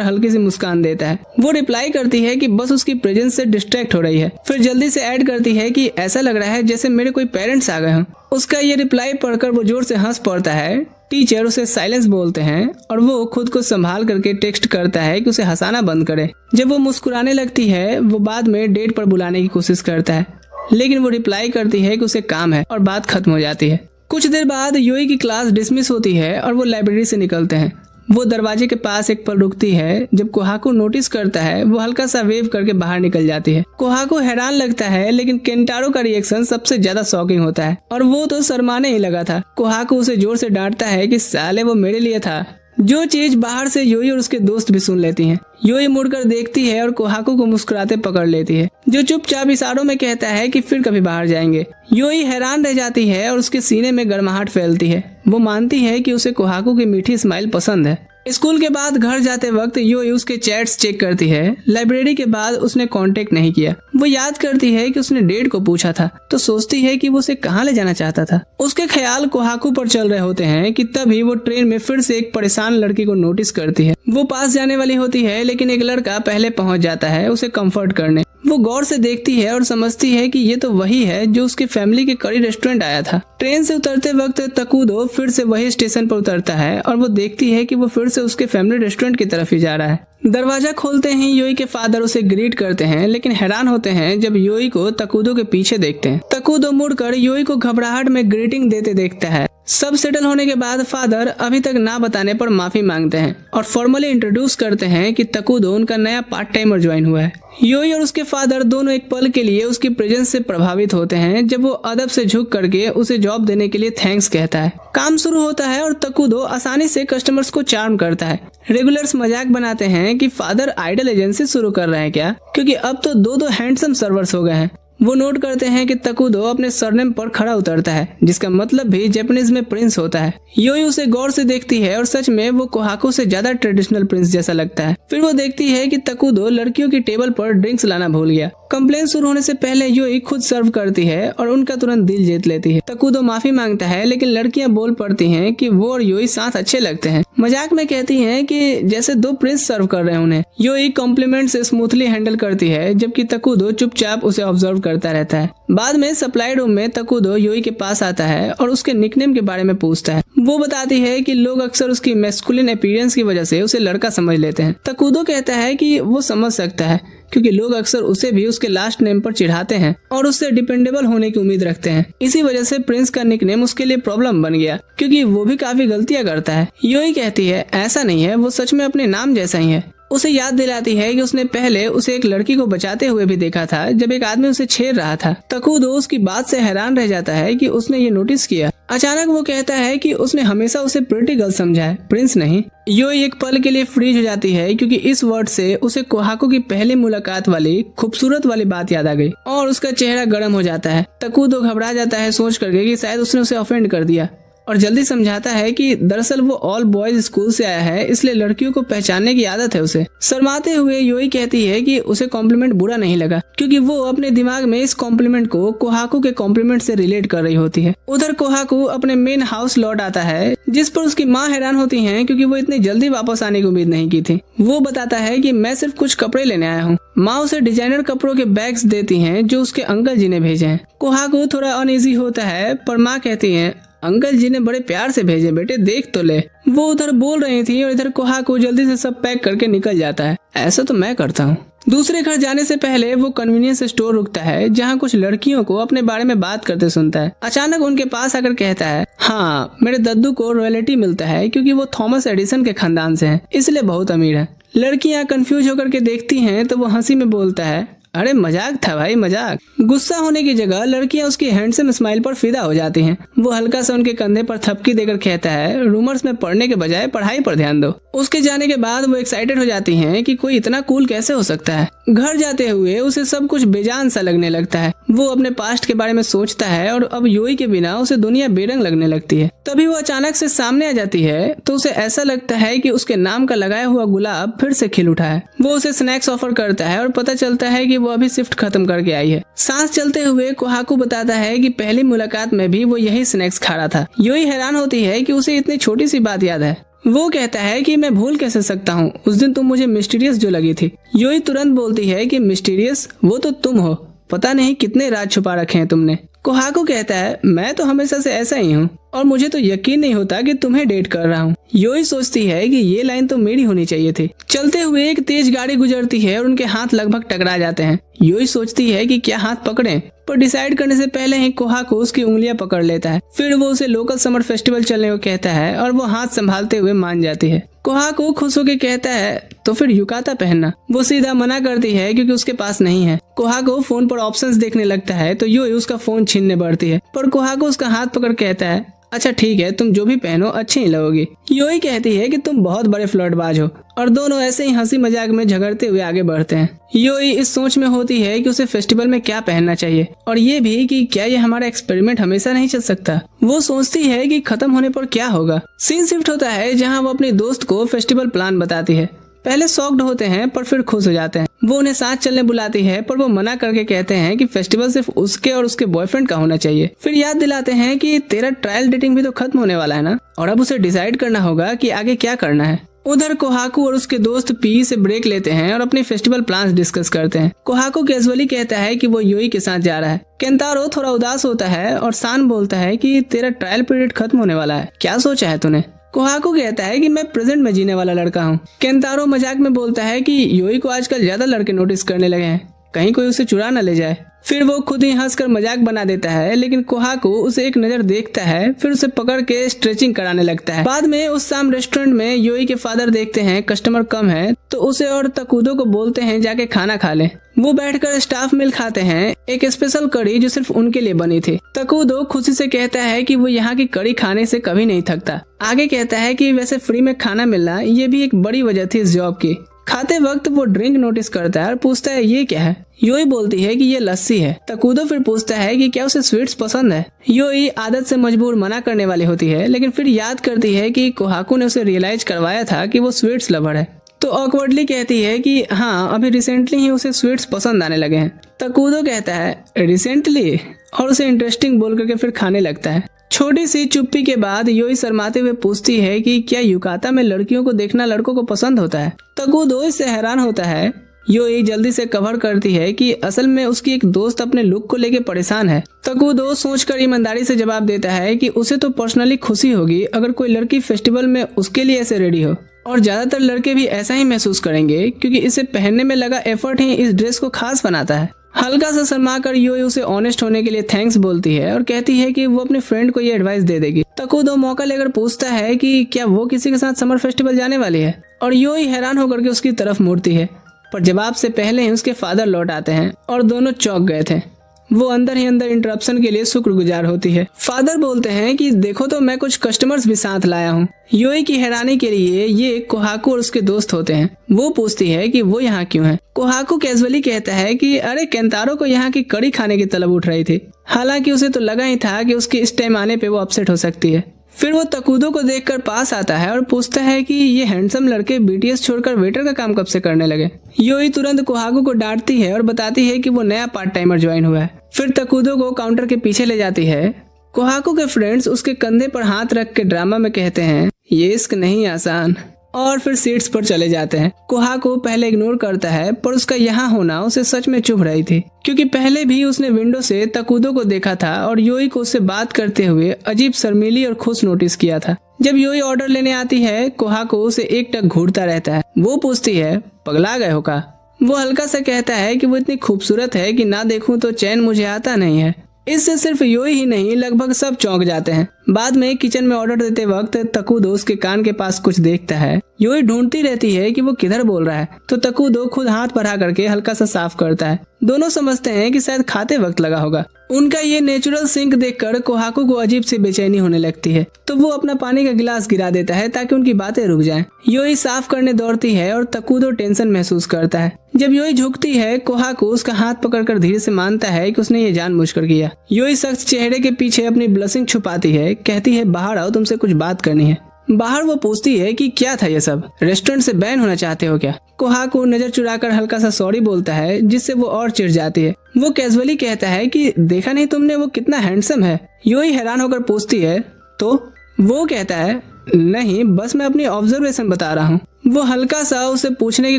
हल्की सी मुस्कान देता है। वो रिप्लाई करती है कि बस उसकी प्रेजेंस से डिस्ट्रैक्ट हो रही है। फिर जल्दी से ऐड करती है कि ऐसा लग रहा है जैसे मेरे कोई पेरेंट्स आ गए हों। उसका ये रिप्लाई पढ़कर वो जोर से हंस पड़ता है। टीचर उसे साइलेंस बोलते हैं और वो खुद को संभाल करके टेक्स्ट करता है कि उसे हंसाना बंद करे। जब वो मुस्कुराने लगती है, वो बाद में डेट पर बुलाने की कोशिश करता है, लेकिन वो रिप्लाई करती है कि उसे काम है और बात खत्म हो जाती है। कुछ देर बाद योई की क्लास डिसमिस होती है और वो लाइब्रेरी से निकलते हैं। वो दरवाजे के पास एक पल रुकती है। जब कोहाको नोटिस करता है, वो हल्का सा वेव करके बाहर निकल जाती है। कोहाको हैरान लगता है, लेकिन केंटारो का रिएक्शन सबसे ज्यादा शॉकिंग होता है और वो तो शर्माने ही लगा था। कोहाको उसे जोर से डांटता है कि साले वो मेरे लिए था, जो चीज बाहर से योई और उसके दोस्त भी सुन लेती हैं। योई मुड़कर देखती है और कोहाको को मुस्कुराते पकड़ लेती है, जो चुपचाप इशारों में कहता है कि फिर कभी बाहर जाएंगे। योई हैरान रह जाती है और उसके सीने में गर्माहट फैलती है। वो मानती है कि उसे कोहाको की मीठी स्माइल पसंद है। स्कूल के बाद घर जाते वक्त योई उसके चैट्स चेक करती है। लाइब्रेरी के बाद उसने कांटेक्ट नहीं किया। वो याद करती है कि उसने डेट को पूछा था, तो सोचती है कि वो उसे कहाँ ले जाना चाहता था। उसके ख्याल कोहाको पर चल रहे होते हैं कि तभी वो ट्रेन में फिर से एक परेशान लड़की को नोटिस करती है। वो पास जाने वाली होती है, लेकिन एक लड़का पहले पहुंच जाता है उसे कंफर्ट करने। वो गौर से देखती है और समझती है कि ये तो वही है जो उसकी फैमिली के करी रेस्टोरेंट आया था। ट्रेन से उतरते वक्त तकुदो फिर से वही स्टेशन पर उतरता है और वो देखती है कि वो फिर से उसके फैमिली रेस्टोरेंट की तरफ ही जा रहा है। दरवाजा खोलते ही योई के फादर उसे ग्रीट करते हैं, लेकिन हैरान होते हैं जब योई को तकुदो के पीछे देखते हैं। तकुदो मुड़कर योई को घबराहट में ग्रीटिंग देते देखता है। सब सेटल होने के बाद फादर अभी तक ना बताने पर माफी मांगते हैं और फॉर्मली इंट्रोड्यूस करते हैं कि तकुदो उनका नया पार्ट टाइमर ज्वाइन हुआ है। योई और उसके फादर दोनों एक पल के लिए उसकी प्रेजेंस से प्रभावित होते हैं जब वो अदब से झुक करके उसे जॉब देने के लिए थैंक्स कहता है। काम शुरू होता है और तकुदो आसानी से कस्टमर्स को चार्म करता है। रेगुलर्स मजाक बनाते हैं कि फादर आइडल एजेंसी शुरू कर रहे हैं क्या, क्योंकि अब तो दो हैंडसम सर्वर्स हो गए हैं। वो नोट करते हैं कि तकुदो अपने सरनेम पर खड़ा उतरता है, जिसका मतलब भी जापानीज में प्रिंस होता है। योई उसे गौर से देखती है और सच में वो कोहाको से ज्यादा ट्रेडिशनल प्रिंस जैसा लगता है। फिर वो देखती है कि तकुदो लड़कियों की टेबल पर ड्रिंक्स लाना भूल गया। कंप्लेन शुरू होने से पहले योई खुद सर्व करती है और उनका तुरंत दिल जीत लेती है। तकुदो माफी मांगता है, लेकिन लड़कियां बोल पड़ती हैं कि वो और योई साथ अच्छे लगते हैं। मजाक में कहती हैं कि जैसे दो प्रिंस सर्व कर रहे हैं उन्हें। योई कॉम्प्लीमेंट से स्मूथली हैंडल करती है, जबकि तकुदो चुपचाप उसे ऑब्जर्व करता रहता है। बाद में सप्लाई रूम में तकुदो योई के पास आता है और उसके निकनेम के बारे में पूछता है। वो बताती है कि लोग अक्सर उसकी मैस्कुलिन अपीयरेंस की वजह से उसे लड़का समझ लेते हैं। तकुदो कहता है कि वो समझ सकता है क्योंकि लोग अक्सर उसे भी उसके लास्ट नेम पर चिढ़ाते हैं और उससे डिपेंडेबल होने की उम्मीद रखते हैं। इसी वजह से प्रिंस का निकनेम उसके लिए प्रॉब्लम बन गया क्योंकि वो भी काफी गलतियां करता है। यूई कहती है ऐसा नहीं है, वो सच में अपने नाम जैसा ही है। उसे याद दिलाती है कि उसने पहले उसे एक लड़की को बचाते हुए भी देखा था जब एक आदमी उसे छेड़ रहा था। तकुदो उसकी बात से हैरान रह जाता है कि उसने ये नोटिस किया। अचानक वो कहता है कि उसने हमेशा उसे प्रिटी गर्ल समझा है, प्रिंस नहीं। यूई एक पल के लिए फ्रीज हो जाती है क्योंकि इस वर्ड से उसे कोहाको की पहली मुलाकात वाली खूबसूरत वाली बात याद आ गई और उसका चेहरा गर्म हो जाता है। तकुदो घबरा जाता है सोच करके कि शायद उसने उसे ऑफेंड कर दिया और जल्दी समझाता है कि दरअसल वो ऑल बॉयज स्कूल से आया है, इसलिए लड़कियों को पहचानने की आदत है उसे। शर्माते हुए यूई कहती है कि उसे कॉम्प्लीमेंट बुरा नहीं लगा क्योंकि वो अपने दिमाग में इस कॉम्प्लीमेंट को कोहाकू के कॉम्प्लीमेंट से रिलेट कर रही होती है। उधर कोहाकू अपने मेन हाउस लौट आता है जिस पर उसकी माँ हैरान होती है क्योंकि वो इतनी जल्दी वापस आने की उम्मीद नहीं की थी। वो बताता है कि मैं सिर्फ कुछ कपड़े लेने आया हूँ। माँ उसे डिजाइनर कपड़ों के बैग्स देती हैं जो उसके अंकल जी ने भेजे हैं। कोहाकू थोड़ा अनईजी होता है पर माँ कहती है अंकल जी ने बड़े प्यार से भेजे, बेटे देख तो ले। वो उधर बोल रही थी और इधर कोहाकू जल्दी से सब पैक करके निकल जाता है। ऐसा तो मैं करता हूँ। दूसरे घर जाने से पहले वो कन्वीनियंस स्टोर रुकता है जहाँ कुछ लड़कियों को अपने बारे में बात करते सुनता है। अचानक उनके पास आकर कहता है हाँ मेरे दद्दू को रॉयल्टी मिलता है क्योंकि वो थॉमस एडिसन के खानदान से है, इसलिए बहुत अमीर है। लड़कियाँ कंफ्यूज होकर के देखती हैं तो वो हंसी में बोलता है अरे मजाक था भाई, मजाक। गुस्सा होने की जगह लड़कियां उसकी हैंडसम स्माइल पर फिदा हो जाती हैं। वो हल्का सा उनके कंधे पर थपकी देकर कहता है रूमर्स में पढ़ने के बजाय पढ़ाई पर ध्यान दो। उसके जाने के बाद वो एक्साइटेड हो जाती हैं कि कोई इतना कूल कैसे हो सकता है। घर जाते हुए उसे सब कुछ बेजान सा लगने लगता है। वो अपने पास्ट के बारे में सोचता है और अब यूई के बिना उसे दुनिया बेरंग लगने लगती है। तभी वो अचानक से सामने आ जाती है तो उसे ऐसा लगता है कि उसके नाम का लगाया हुआ गुलाब फिर से खिल उठा है। वो उसे स्नैक्स ऑफर करता है और पता चलता है कि वो अभी शिफ्ट खत्म करके आई है। सांस चलते हुए कोहाकू बताता है कि पहली मुलाकात में भी वो यही स्नैक्स खा रहा था। यूई हैरान होती है कि उसे इतनी छोटी सी बात याद है। वो कहता है कि मैं भूल कैसे सकता हूँ, उस दिन तुम मुझे मिस्टीरियस जो लगी थी। यूई तुरंत बोलती है कि मिस्टीरियस वो तो तुम हो, पता नहीं कितने राज छुपा रखे हैं तुमने। कोहाकू कहता है मैं तो हमेशा से ऐसा ही हूँ और मुझे तो यकीन नहीं होता कि तुम्हें डेट कर रहा हूँ। यूई सोचती है कि ये लाइन तो मेरी होनी चाहिए थी। चलते हुए एक तेज गाड़ी गुजरती है और उनके हाथ लगभग टकरा जाते हैं। यूई सोचती है कि क्या हाथ पकड़ें, पर डिसाइड करने से पहले ही कोहाकू उसकी उंगलियां पकड़ लेता है। फिर वो उसे लोकल समर फेस्टिवल चलने को कहता है और वो हाथ संभालते हुए मान जाती है। कोहाकू खुश होकर कहता है तो फिर युकाता पहनना। वो सीधा मना करती है क्योंकि उसके पास नहीं है। कोहाकू फोन पर ऑप्शंस देखने लगता है तो यूई उसका फोन छीनने बढ़ती है, पर कोहाकू उसका हाथ पकड़ कहता है अच्छा ठीक है, तुम जो भी पहनो अच्छी ही लगोगी। यूई कहती है कि तुम बहुत बड़े फ्लर्टबाज हो और दोनों ऐसे ही हंसी मजाक में झगड़ते हुए आगे बढ़ते हैं। यूई इस सोच में होती है कि उसे फेस्टिवल में क्या पहनना चाहिए और ये भी कि क्या ये हमारा एक्सपेरिमेंट हमेशा नहीं चल सकता। वो सोचती है कि खत्म होने पर क्या होगा। सीन शिफ्ट होता है जहाँ वो अपनी दोस्त को फेस्टिवल प्लान बताती है। पहले शॉक्ड होते हैं पर फिर खुश हो जाते हैं। वो उन्हें साथ चलने बुलाती है पर वो मना करके कहते हैं कि फेस्टिवल सिर्फ उसके और उसके बॉयफ्रेंड का होना चाहिए। फिर याद दिलाते हैं कि तेरा ट्रायल डेटिंग भी तो खत्म होने वाला है ना, और अब उसे डिसाइड करना होगा कि आगे क्या करना है। उधर कोहाकू और उसके दोस्त पी से ब्रेक लेते हैं और अपने फेस्टिवल प्लान्स डिस्कस करते हैं। कोहाकू कैजुअली कहता है कि वो यूई के साथ जा रहा है। केंतारो थोड़ा उदास होता है और सान बोलता है कि तेरा ट्रायल पीरियड खत्म होने वाला है, क्या सोचा है तूने। कोहाकू कहता है कि मैं प्रेजेंट में जीने वाला लड़का हूँ। केंतारो मजाक में बोलता है कि यूई को आजकल ज्यादा लड़के नोटिस करने लगे हैं, कहीं कोई उसे चुरा न ले जाए। फिर वो खुद ही हंसकर मजाक बना देता है, लेकिन कोहाकू उसे एक नजर देखता है, फिर उसे पकड़ के स्ट्रेचिंग कराने लगता है। बाद में उस शाम रेस्टोरेंट में यूई के फादर देखते हैं कस्टमर कम है तो उसे और तकुदो को बोलते हैं जाके खाना खा ले। वो बैठकर स्टाफ मील खाते हैं, एक स्पेशल कड़ी जो सिर्फ उनके लिए बनी थी। तकुदो खुशी से कहता है कि वो यहाँ की कड़ी खाने से कभी नहीं थकता। आगे कहता है कि वैसे फ्री में खाना मिलना ये भी एक बड़ी वजह थी इस जॉब की। खाते वक्त वो ड्रिंक नोटिस करता है और पूछता है ये क्या है। यूई बोलती है कि ये लस्सी है। तकुदो फिर पूछता है कि क्या उसे स्वीट्स पसंद है। यूई आदत से मजबूर मना करने वाली होती है, लेकिन फिर याद करती है कि कोहाकू ने उसे रियलाइज करवाया था कि वो स्वीट्स लवर है, तो ऑकवर्डली कहती है कि हाँ अभी रिसेंटली ही उसे स्वीट्स पसंद आने लगे हैं। तकुदो कहता है रिसेंटली, और उसे इंटरेस्टिंग बोल करके फिर खाने लगता है। छोटी सी चुप्पी के बाद यूई शर्माते हुए पूछती है कि क्या युकाता में लड़कियों को देखना लड़कों को पसंद होता है। तकुदो इससे हैरान होता है यूई जल्दी से कवर करती है कि असल में उसकी एक दोस्त अपने लुक को लेके परेशान है। तकुदो सोचकर ईमानदारी से जवाब देता है कि उसे तो पर्सनली खुशी होगी अगर कोई लड़की फेस्टिवल में उसके लिए ऐसे रेडी हो, और ज्यादातर लड़के भी ऐसा ही महसूस करेंगे क्योंकि इसे पहनने में लगा एफर्ट ही इस ड्रेस को खास बनाता है। हल्का सा शर्मा कर यूई उसे ऑनेस्ट होने के लिए थैंक्स बोलती है और कहती है कि वो अपने फ्रेंड को ये एडवाइस दे देगी। तकुदो मौका लेकर पूछता है कि क्या वो किसी के साथ समर फेस्टिवल जाने वाली है, और यूई हैरान होकर के उसकी तरफ मुड़ती है, पर जवाब से पहले ही उसके फादर लौट आते हैं और दोनों चौंक गए थे। वो अंदर ही अंदर इंटरप्शन के लिए शुक्रगुजार होती है। फादर बोलते हैं कि देखो तो मैं कुछ कस्टमर्स भी साथ लाया हूँ। यूई की हैरानी के लिए ये कोहाकू और उसके दोस्त होते हैं। वो पूछती है कि वो यहाँ क्यों है। कोहाकू कैजुअली कहता है कि अरे केंतारो को यहाँ की कड़ी खाने की तलब उठ रही थी। हालांकि उसे तो लगा ही था कि उसके इस टाइम आने पे वो अपसेट हो सकती है। फिर वो तकुदो को देखकर पास आता है और पूछता है कि ये हैंडसम लड़के बीटीएस छोड़कर वेटर का काम कब से करने लगे। यूई तुरंत कोहाकू को डांटती है और बताती है कि वो नया पार्ट टाइमर ज्वाइन हुआ है। फिर तकुदो को काउंटर के पीछे ले जाती है। कोहाकू के फ्रेंड्स उसके कंधे पर हाथ रख के ड्रामा में कहते हैं ये इश्क नहीं आसान, और फिर सीट्स पर चले जाते हैं। कोहाकू पहले इग्नोर करता है, पर उसका यहाँ होना उसे सच में चुभ रही थी, क्योंकि पहले भी उसने विंडो से तकुदो को देखा था और यूई को उससे बात करते हुए अजीब शर्मीली और खुश नोटिस किया था। जब यूई ऑर्डर लेने आती है, कोहाकू उसे एक टक घूरता रहता है। वो पूछती है पगला गए हो का? वो हल्का सा कहता है कि वो इतनी खूबसूरत है कि ना देखूं तो चैन मुझे आता नहीं है। इससे सिर्फ यूई ही नहीं, लगभग सब चौंक जाते हैं। बाद में किचन में ऑर्डर देते वक्त तकुदो उसके कान के पास कुछ देखता है। यूई ढूंढती रहती है कि वो किधर बोल रहा है, तो तकुदो खुद हाथ बढ़ा करके हल्का सा साफ करता है। दोनों समझते हैं कि शायद खाते वक्त लगा होगा। उनका ये नेचुरल सिंक देखकर कोहाकू को अजीब सी बेचैनी होने लगती है, तो वो अपना पानी का गिलास गिरा देता है ताकि उनकी बातें रुक जाएं। यूई साफ करने दौड़ती है और तकुदो टेंशन महसूस करता है। जब यूई झुकती है, कोहाकू उसका हाथ पकड़कर धीरे से मानता है कि उसने ये जानबूझकर किया। यूई सख्त चेहरे के पीछे अपनी ब्लशिंग छुपाती है, कहती है बाहर आओ, तुमसे कुछ बात करनी है। बाहर वो पूछती है कि क्या था ये सब, रेस्टोरेंट से बैन होना चाहते हो क्या? कोहाकू नजर चुराकर हल्का सा सॉरी बोलता है, जिससे वो और चिढ़ जाती है। वो कैजुअली कहता है कि देखा नहीं तुमने वो कितना हैंडसम है। यूई हैरान होकर पूछती है तो? वो कहता है नहीं, बस मैं अपनी ऑब्जर्वेशन बता रहा हूँ। वो हल्का सा उसे पूछने की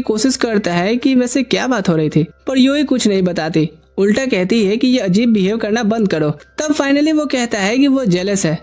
कोशिश करता है कि वैसे क्या बात हो रही थी, पर यूई कुछ नहीं बताती, उल्टा कहती है कि ये अजीब बिहेव करना बंद करो। तब फाइनली वो कहता है कि वो जेलस है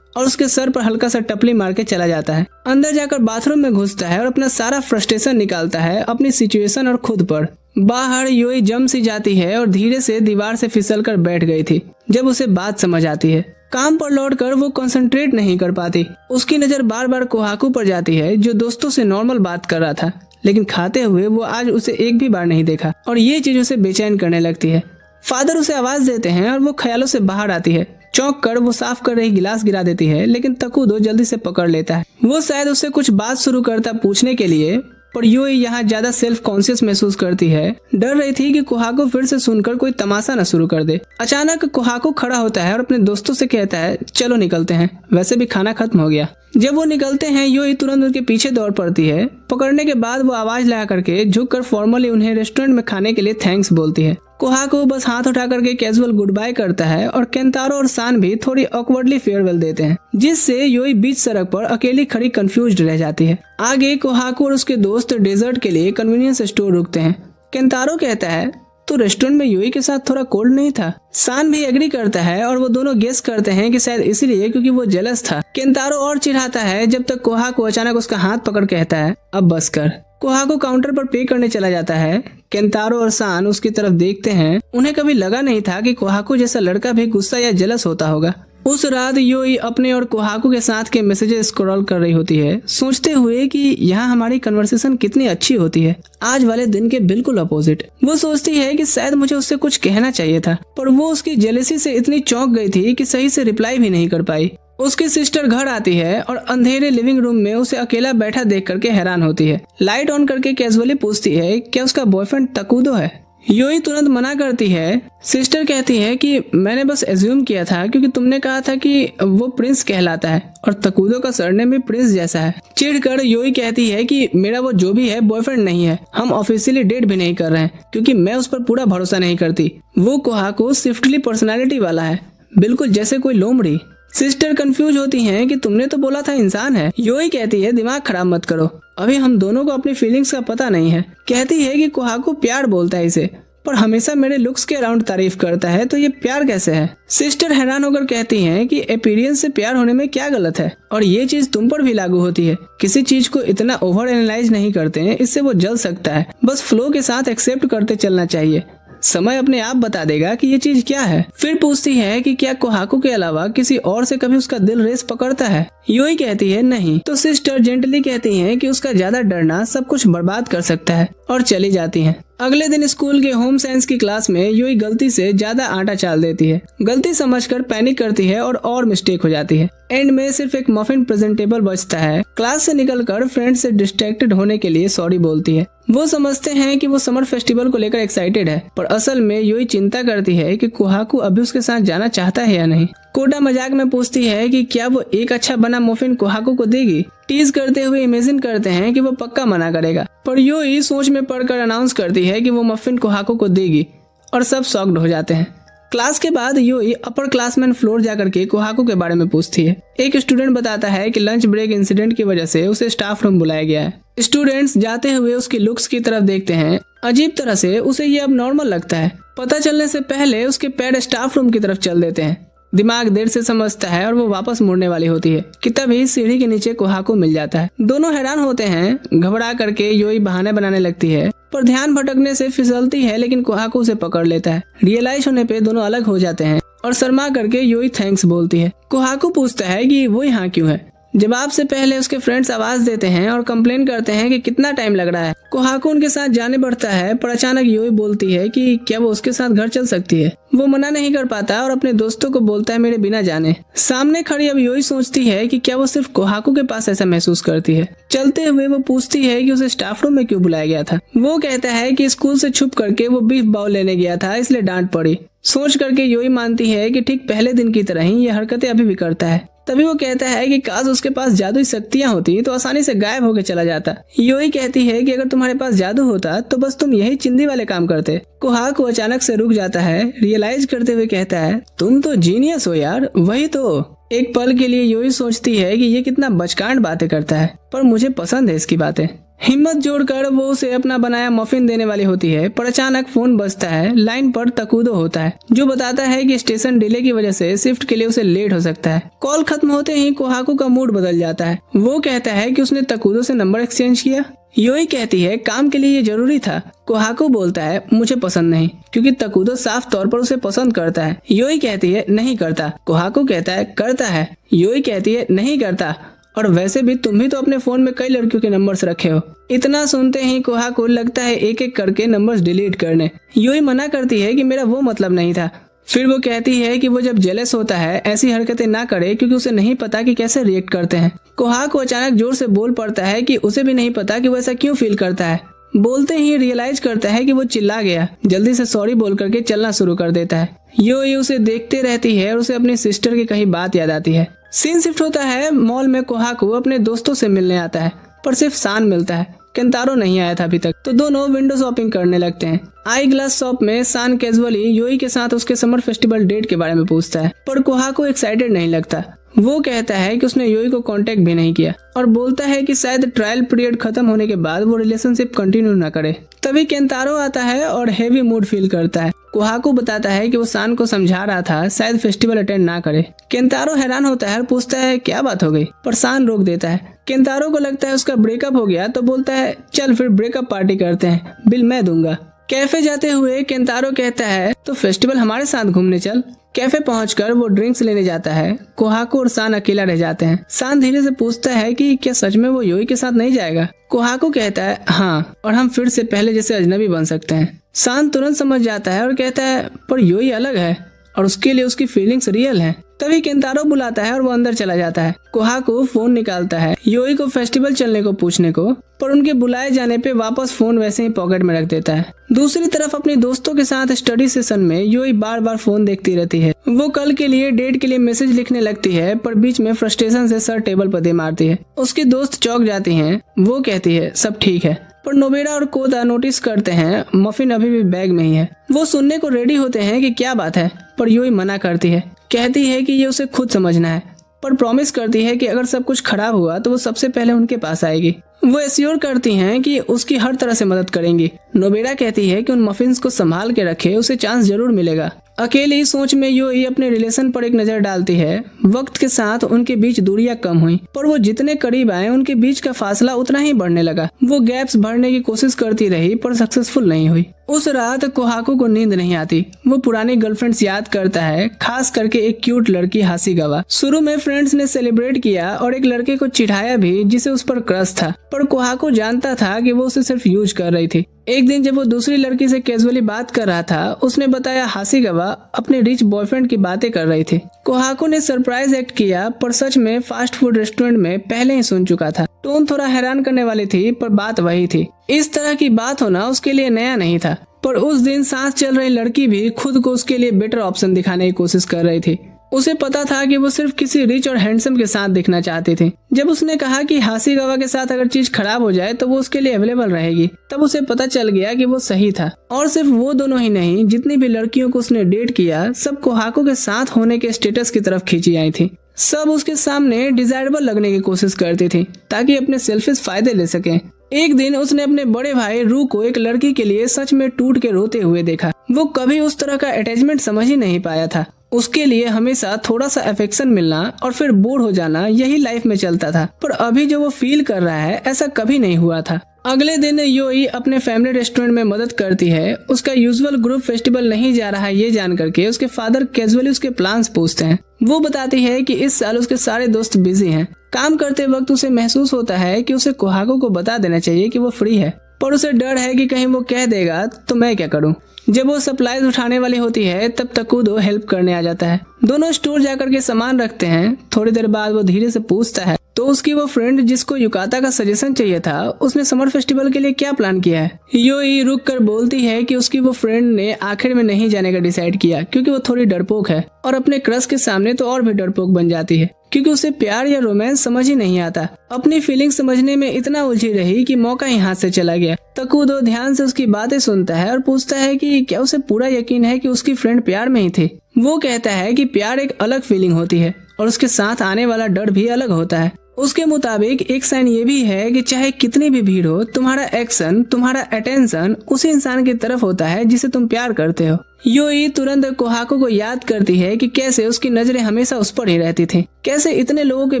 और उसके सर पर हल्का सा टपली मार के चला जाता है। अंदर जाकर बाथरूम में घुसता है और अपना सारा फ्रस्ट्रेशन निकालता है अपनी सिचुएशन और खुद पर। बाहर यूई जम सी जाती है और धीरे से दीवार से फिसल कर बैठ गई थी। जब उसे बात समझ आती है, काम पर लौटकर वो कंसंट्रेट नहीं कर पाती। उसकी नजर बार बार कोहाकू पर जाती है, जो दोस्तों से नॉर्मल बात कर रहा था, लेकिन खाते हुए वो आज उसे एक भी बार नहीं देखा, और ये चीज उसे बेचैन करने लगती है। फादर उसे आवाज देते हैं और वो ख्यालों से बाहर आती है। चौंक कर वो साफ कर रही गिलास गिरा देती है, लेकिन तकुदो जल्दी से पकड़ लेता है। वो शायद उससे कुछ बात शुरू करता पूछने के लिए, पर यूई यहाँ ज्यादा सेल्फ कॉन्शियस महसूस करती है। डर रही थी कि कोहाकू फिर से सुनकर कोई तमाशा न शुरू कर दे। अचानक कोहाकू खड़ा होता है और अपने दोस्तों से कहता है चलो निकलते हैं, वैसे भी खाना खत्म हो गया। जब वो निकलते हैं, यूई तुरंत उनके पीछे दौड़ पड़ती है। पकड़ने के बाद वो आवाज लगा करके झुककर फॉर्मली उन्हें रेस्टोरेंट में खाने के लिए थैंक्स बोलती है। कोहाकू बस हाथ उठा करके कैजुअल गुड बाय करता है और केंतारो और सान भी थोड़ी ऑकवर्डली फेयरवेल देते हैं, जिससे यूई बीच सड़क पर अकेली खड़ी कंफ्यूज्ड रह जाती है। आगे कोहाकू और उसके दोस्त डेजर्ट के लिए कन्वीनियंस स्टोर रुकते हैं। केंतारो कहता है तो रेस्टोरेंट में यूई के साथ थोड़ा कोल्ड नहीं था? सान भी एग्री करता है और वो दोनों गेस करते हैं कि शायद इसीलिए क्योंकि वो जेलस था। केंतारो और चिढ़ाता है, जब तक कोहाकू अचानक उसका हाथ पकड़ कहता है अब बस कर। कोहाकू काउंटर पर पे करने चला जाता है। केंतारो और सान उसकी तरफ देखते हैं। उन्हें कभी लगा नहीं था कि कोहाकू जैसा लड़का भी गुस्सा या जेलस होता होगा। उस रात यूई अपने और कोहाकू के साथ के मैसेजेस स्क्रॉल कर रही होती है, सोचते हुए कि यहाँ हमारी कन्वर्सेशन कितनी अच्छी होती है, आज वाले दिन के बिल्कुल अपोजिट। वो सोचती है कि शायद मुझे उससे कुछ कहना चाहिए था, पर वो उसकी जेलसी से इतनी चौंक गई थी कि सही से रिप्लाई भी नहीं कर पाई। उसकी सिस्टर घर आती है और अंधेरे लिविंग रूम में उसे अकेला बैठा देख करके हैरान होती है। लाइट ऑन करके कैजुअली पूछती है क्या उसका बॉयफ्रेंड तकुदो है। यूई तुरंत मना करती है। सिस्टर कहती है कि मैंने बस एज्यूम किया था क्योंकि तुमने कहा था कि वो प्रिंस कहलाता है और तकुदो का सरनेम भी प्रिंस जैसा है। चिढ़कर यूई कहती है कि मेरा वो जो भी है बॉयफ्रेंड नहीं है, हम ऑफिशियली डेट भी नहीं कर रहे हैं क्योंकि मैं उस पर पूरा भरोसा नहीं करती। वो कोहाकू स्विफ्टली पर्सनालिटी वाला है, बिल्कुल जैसे कोई लोमड़ी। सिस्टर कंफ्यूज होती हैं कि तुमने तो बोला था इंसान है। यूई कहती है दिमाग खराब मत करो, अभी हम दोनों को अपनी फीलिंग्स का पता नहीं है। कहती है कि कोहाकू प्यार बोलता है इसे, पर हमेशा मेरे लुक्स के अराउंड तारीफ करता है, तो ये प्यार कैसे है। सिस्टर हैरान होकर कहती हैं कि अपीयरेंस से प्यार होने में क्या गलत है, और ये चीज तुम पर भी लागू होती है। किसी चीज को इतना ओवर एनालाइज नहीं करते हैं, इससे वो जल सकता है। बस फ्लो के साथ एक्सेप्ट करते चलना चाहिए, समय अपने आप बता देगा कि ये चीज क्या है। फिर पूछती है कि क्या कोहाकू के अलावा किसी और से कभी उसका दिल रेस पकड़ता है। यूई कहती है नहीं, तो सिस्टर जेंटली कहती हैं कि उसका ज्यादा डरना सब कुछ बर्बाद कर सकता है, और चली जाती हैं। अगले दिन स्कूल के होम साइंस की क्लास में यूई गलती से ज्यादा आटा चाल देती है। गलती समझकर पैनिक करती है और मिस्टेक हो जाती है। एंड में सिर्फ एक मफिन प्रेजेंटेबल बचता है। क्लास से निकलकर फ्रेंड से डिस्ट्रैक्टेड होने के लिए सॉरी बोलती है। वो समझते हैं कि वो समर फेस्टिवल को लेकर एक्साइटेड है, पर असल में यूई चिंता करती है कि कोहाकू अभी उसके साथ जाना चाहता है या नहीं। कोटा मजाक में पूछती है कि क्या वो एक अच्छा बना मफिन कोहाकू को देगी। टीज करते हुए इमेजिन करते हैं कि वो पक्का मना करेगा, पर यूई सोच में पड़कर अनाउंस करती है कि वो मफिन कोहाकू को देगी, और सब शॉक्ड हो जाते हैं। क्लास के बाद यूई अपर क्लासमैन फ्लोर जाकर के कोहाकू के बारे में पूछती है। एक स्टूडेंट बताता है कि लंच ब्रेक इंसिडेंट की वजह से उसे स्टाफ रूम बुलाया गया है। स्टूडेंट्स जाते हुए उसकी लुक्स की तरफ देखते हैं। अजीब तरह से उसे ये अब नॉर्मल लगता है। पता चलने से पहले उसके पैर स्टाफ रूम की तरफ चल देते हैं। दिमाग देर से समझता है और वो वापस मुड़ने वाली होती है कि तभी सीढ़ी के नीचे कोहाकू मिल जाता है। दोनों हैरान होते हैं। घबरा करके यूई बहाने बनाने लगती है, पर ध्यान भटकने से फिसलती है, लेकिन कोहाकू उसे पकड़ लेता है। रियलाइज होने पे दोनों अलग हो जाते हैं और शर्मा करके यूई थैंक्स बोलती है। कोहाकू पूछता है कि वो यहाँ क्यों है। जवाब से पहले उसके फ्रेंड्स आवाज देते हैं और कंप्लेन करते हैं कि कितना टाइम लग रहा है। कोहाकू उनके साथ जाने पड़ता है, पर अचानक यूई बोलती है कि क्या वो उसके साथ घर चल सकती है। वो मना नहीं कर पाता और अपने दोस्तों को बोलता है मेरे बिना जाने। सामने खड़ी अब यूई सोचती है कि क्या वो सिर्फ कोहाकू के पास ऐसा महसूस करती है। चलते हुए वो पूछती है कि उसे स्टाफ रूम में क्यों बुलाया गया था। वो कहता है कि स्कूल से छुप करके वो बीफ बाउल लेने गया था, इसलिए डांट पड़ी। सोच करके यूई मानती है कि ठीक पहले दिन की तरह ही ये हरकतें अभी भी करता है। तभी वो कहता है कि काश उसके पास जादुई शक्तियां होती तो आसानी से गायब होकर चला जाता। यूई कहती है कि अगर तुम्हारे पास जादू होता तो बस तुम यही चिंदी वाले काम करते। कोहाकू अचानक से रुक जाता है, रियलाइज करते हुए कहता है तुम तो जीनियस हो यार। वही तो। एक पल के लिए यूई सोचती है कि ये कितना बचकांड बातें करता है, पर मुझे पसंद है इसकी बातें। हिम्मत जोड़कर वो उसे अपना बनाया मफिन देने वाली होती है, पर अचानक फोन बजता है। लाइन पर तकुदो होता है, जो बताता है कि स्टेशन डिले की वजह से शिफ्ट के लिए उसे लेट हो सकता है। कॉल खत्म होते ही कोहाकू का मूड बदल जाता है। वो कहता है कि उसने तकुदो से नंबर एक्सचेंज किया। यूई कहती है काम के लिए ये जरूरी था। कोहाकू बोलता है मुझे पसंद नहीं, क्योंकि तकुदो साफ तौर पर उसे पसंद करता है। यूई कहती है नहीं करता। कोहाकू कहता है करता है। यूई कहती है नहीं करता, और वैसे भी तुम भी तो अपने फोन में कई लड़कियों के नंबर्स रखे हो। इतना सुनते ही कोहाकू लगता है एक एक करके नंबर्स डिलीट करने। यूई मना करती है कि मेरा वो मतलब नहीं था। फिर वो कहती है कि वो जब जेलस होता है ऐसी हरकतें ना करे, क्योंकि उसे नहीं पता कि कैसे रिएक्ट करते हैं। कोहाकू अचानक जोर से बोल पड़ता है कि उसे भी नहीं पता कि वो ऐसा क्यों फील करता है। बोलते ही रियलाइज करता है कि वो चिल्ला गया। जल्दी से सॉरी बोल करके चलना शुरू कर देता है। यूई उसे देखते रहती है और उसे अपनी सिस्टर की कही बात याद आती है। सीन शिफ्ट होता है। मॉल में कोहाकू अपने दोस्तों से मिलने आता है, पर सिर्फ सान मिलता है। केंतारो नहीं आया था अभी तक, तो दोनों विंडो शॉपिंग करने लगते हैं। आई ग्लास शॉप में सान कैजुअली यूई के साथ उसके समर फेस्टिवल डेट के बारे में पूछता है, पर कोहाकू एक्साइटेड नहीं लगता। वो कहता है कि उसने यूई को कांटेक्ट भी नहीं किया और बोलता है कि शायद ट्रायल पीरियड खत्म होने के बाद वो रिलेशनशिप कंटिन्यू न करे। तभी केंतारो आता है और हेवी मूड फील करता है। कोहाकू बताता है कि वो सान को समझा रहा था शायद फेस्टिवल अटेंड ना करे। केंतारो हैरान होता है और पूछता है क्या बात हो गई, पर सान रोक देता है। केंतारो को लगता है उसका ब्रेकअप हो गया, तो बोलता है चल फिर ब्रेकअप पार्टी करते हैं, बिल मैं दूंगा। कैफे जाते हुए केंतारो कहता है तो फेस्टिवल हमारे साथ घूमने चल। कैफे पहुंचकर वो ड्रिंक्स लेने जाता है। कोहाकू और सान अकेला रह जाते हैं। सान धीरे से पूछता है कि क्या सच में वो यूई के साथ नहीं जाएगा। कोहाकू कहता है हाँ, और हम फिर से पहले जैसे अजनबी बन सकते हैं। सान तुरंत समझ जाता है और कहता है पर यूई अलग है और उसके लिए उसकी फीलिंग्स रियल हैं। तभी केंतारो बुलाता है और वो अंदर चला जाता है। कोहाकू फोन निकालता है यूई को फेस्टिवल चलने को पूछने को, पर उनके बुलाए जाने पे वापस फोन वैसे ही पॉकेट में रख देता है। दूसरी तरफ अपने दोस्तों के साथ स्टडी सेशन में यूई बार बार फोन देखती रहती है। वो कल के लिए डेट के लिए मैसेज लिखने लगती है, पर बीच में फ्रस्ट्रेशन से सर टेबल पर दे मारती है। उसकी दोस्त चौंक जाती हैं। वो कहती है सब ठीक है, पर नोबेरा और कोदा नोटिस करते हैं मफिन अभी भी बैग में ही है। वो सुनने को रेडी होते हैं कि क्या बात है, पर यूई मना करती है। कहती है कि ये उसे खुद समझना है। पर प्रॉमिस करती है कि अगर सब कुछ खराब हुआ तो वो सबसे पहले उनके पास आएगी। वो एश्योर करती हैं कि उसकी हर तरह से मदद करेंगी। नोबेरा कहती है कि उन मफिन्स को संभाल के रखे, उसे चांस जरूर मिलेगा। अकेली सोच में यूई अपने रिलेशन पर एक नजर डालती है। वक्त के साथ उनके बीच दूरियां कम हुई, पर वो जितने करीब आए उनके बीच का फासला उतना ही बढ़ने लगा। वो गैप्स भरने की कोशिश करती रही पर सक्सेसफुल नहीं हुई। उस रात कोहाको को नींद नहीं आती। वो पुरानी गर्लफ्रेंड्स याद करता है, खास करके एक क्यूट लड़की हासीगावा। शुरू में फ्रेंड्स ने सेलिब्रेट किया और एक लड़के को चिढ़ाया भी जिसे उस पर क्रश था, पर कोहाको जानता था कि वो उसे सिर्फ यूज कर रही थी। एक दिन जब वो दूसरी लड़की से कैजुअली बात कर रहा था, उसने बताया हासीगावा अपने रिच बॉयफ्रेंड की बातें कर रही थी। कोहाको ने सरप्राइज एक्ट किया, पर सच में फास्ट फूड रेस्टोरेंट में पहले ही सुन चुका था। टोन थोड़ा हैरान करने वाली थी, पर बात वही थी। इस तरह की बात होना उसके लिए नया नहीं था, पर उस दिन सांस चल रही लड़की भी खुद को उसके लिए बेटर ऑप्शन दिखाने की कोशिश कर रही थी। उसे पता था कि वो सिर्फ किसी रिच और हैंडसम के साथ दिखना चाहती थी। जब उसने कहा कि हासीगावा के साथ अगर चीज खराब हो जाए तो वो उसके लिए अवेलेबल रहेगी, तब उसे पता चल गया कि वो सही था। और सिर्फ वो दोनों ही नहीं, जितनी भी लड़कियों को उसने डेट किया, सब कोहाको के साथ होने के स्टेटस की तरफ खींची आई थी। सब उसके सामने डिजायरेबल लगने की कोशिश करती थी ताकि अपने सेल्फिश फायदे ले सके। एक दिन उसने अपने बड़े भाई रू को एक लड़की के लिए सच में टूट के रोते हुए देखा। वो कभी उस तरह का अटैचमेंट समझ ही नहीं पाया था। उसके लिए हमेशा थोड़ा सा अफेक्शन मिलना और फिर बोर हो जाना, यही लाइफ में चलता था। पर अभी जो वो फील कर रहा है, ऐसा कभी नहीं हुआ था। अगले दिन यूई अपने फैमिली रेस्टोरेंट में मदद करती है। उसका यूजुअल ग्रुप फेस्टिवल नहीं जा रहा है, ये जान करके उसके फादर कैजुअली उसके प्लान्स पूछते हैं। वो बताती है कि इस साल उसके सारे दोस्त बिजी हैं। काम करते वक्त उसे महसूस होता है कि उसे कोहाको को बता देना चाहिए कि वो फ्री है, पर उसे डर है कि कहीं वो कह देगा तो मैं क्या करूं। जब वो सप्लाईज उठाने वाली होती है, तब तकुदो हेल्प करने आ जाता है। दोनों स्टोर जाकर के सामान रखते हैं। थोड़ी देर बाद वो धीरे से पूछता है तो उसकी वो फ्रेंड जिसको युकाता का सजेशन चाहिए था, उसने समर फेस्टिवल के लिए क्या प्लान किया है। यूई रुक कर बोलती है कि उसकी वो फ्रेंड ने आखिर में नहीं जाने का डिसाइड किया क्योंकि वो थोड़ी डरपोक है, और अपने क्रश के सामने तो और भी डरपोक बन जाती है क्योंकि उसे प्यार या रोमांस समझ ही नहीं आता। अपनी फीलिंग समझने में इतना उलझी रही कि मौका ही हाथ से चला गया। तकुदो ध्यान से उसकी बातें सुनता है और पूछता है कि क्या उसे पूरा यकीन है कि उसकी फ्रेंड प्यार में ही थी। वो कहता है कि प्यार एक अलग फीलिंग होती है और उसके साथ आने वाला डर भी अलग होता है। उसके मुताबिक एक साइन ये भी है कि चाहे कितनी भी भीड़ हो, तुम्हारा एक्शन, तुम्हारा अटेंशन उसी इंसान की तरफ होता है जिसे तुम प्यार करते हो। यूई तुरंत कोहाको को याद करती है कि कैसे उसकी नजरें हमेशा उस पर ही रहती थी, कैसे इतने लोगों के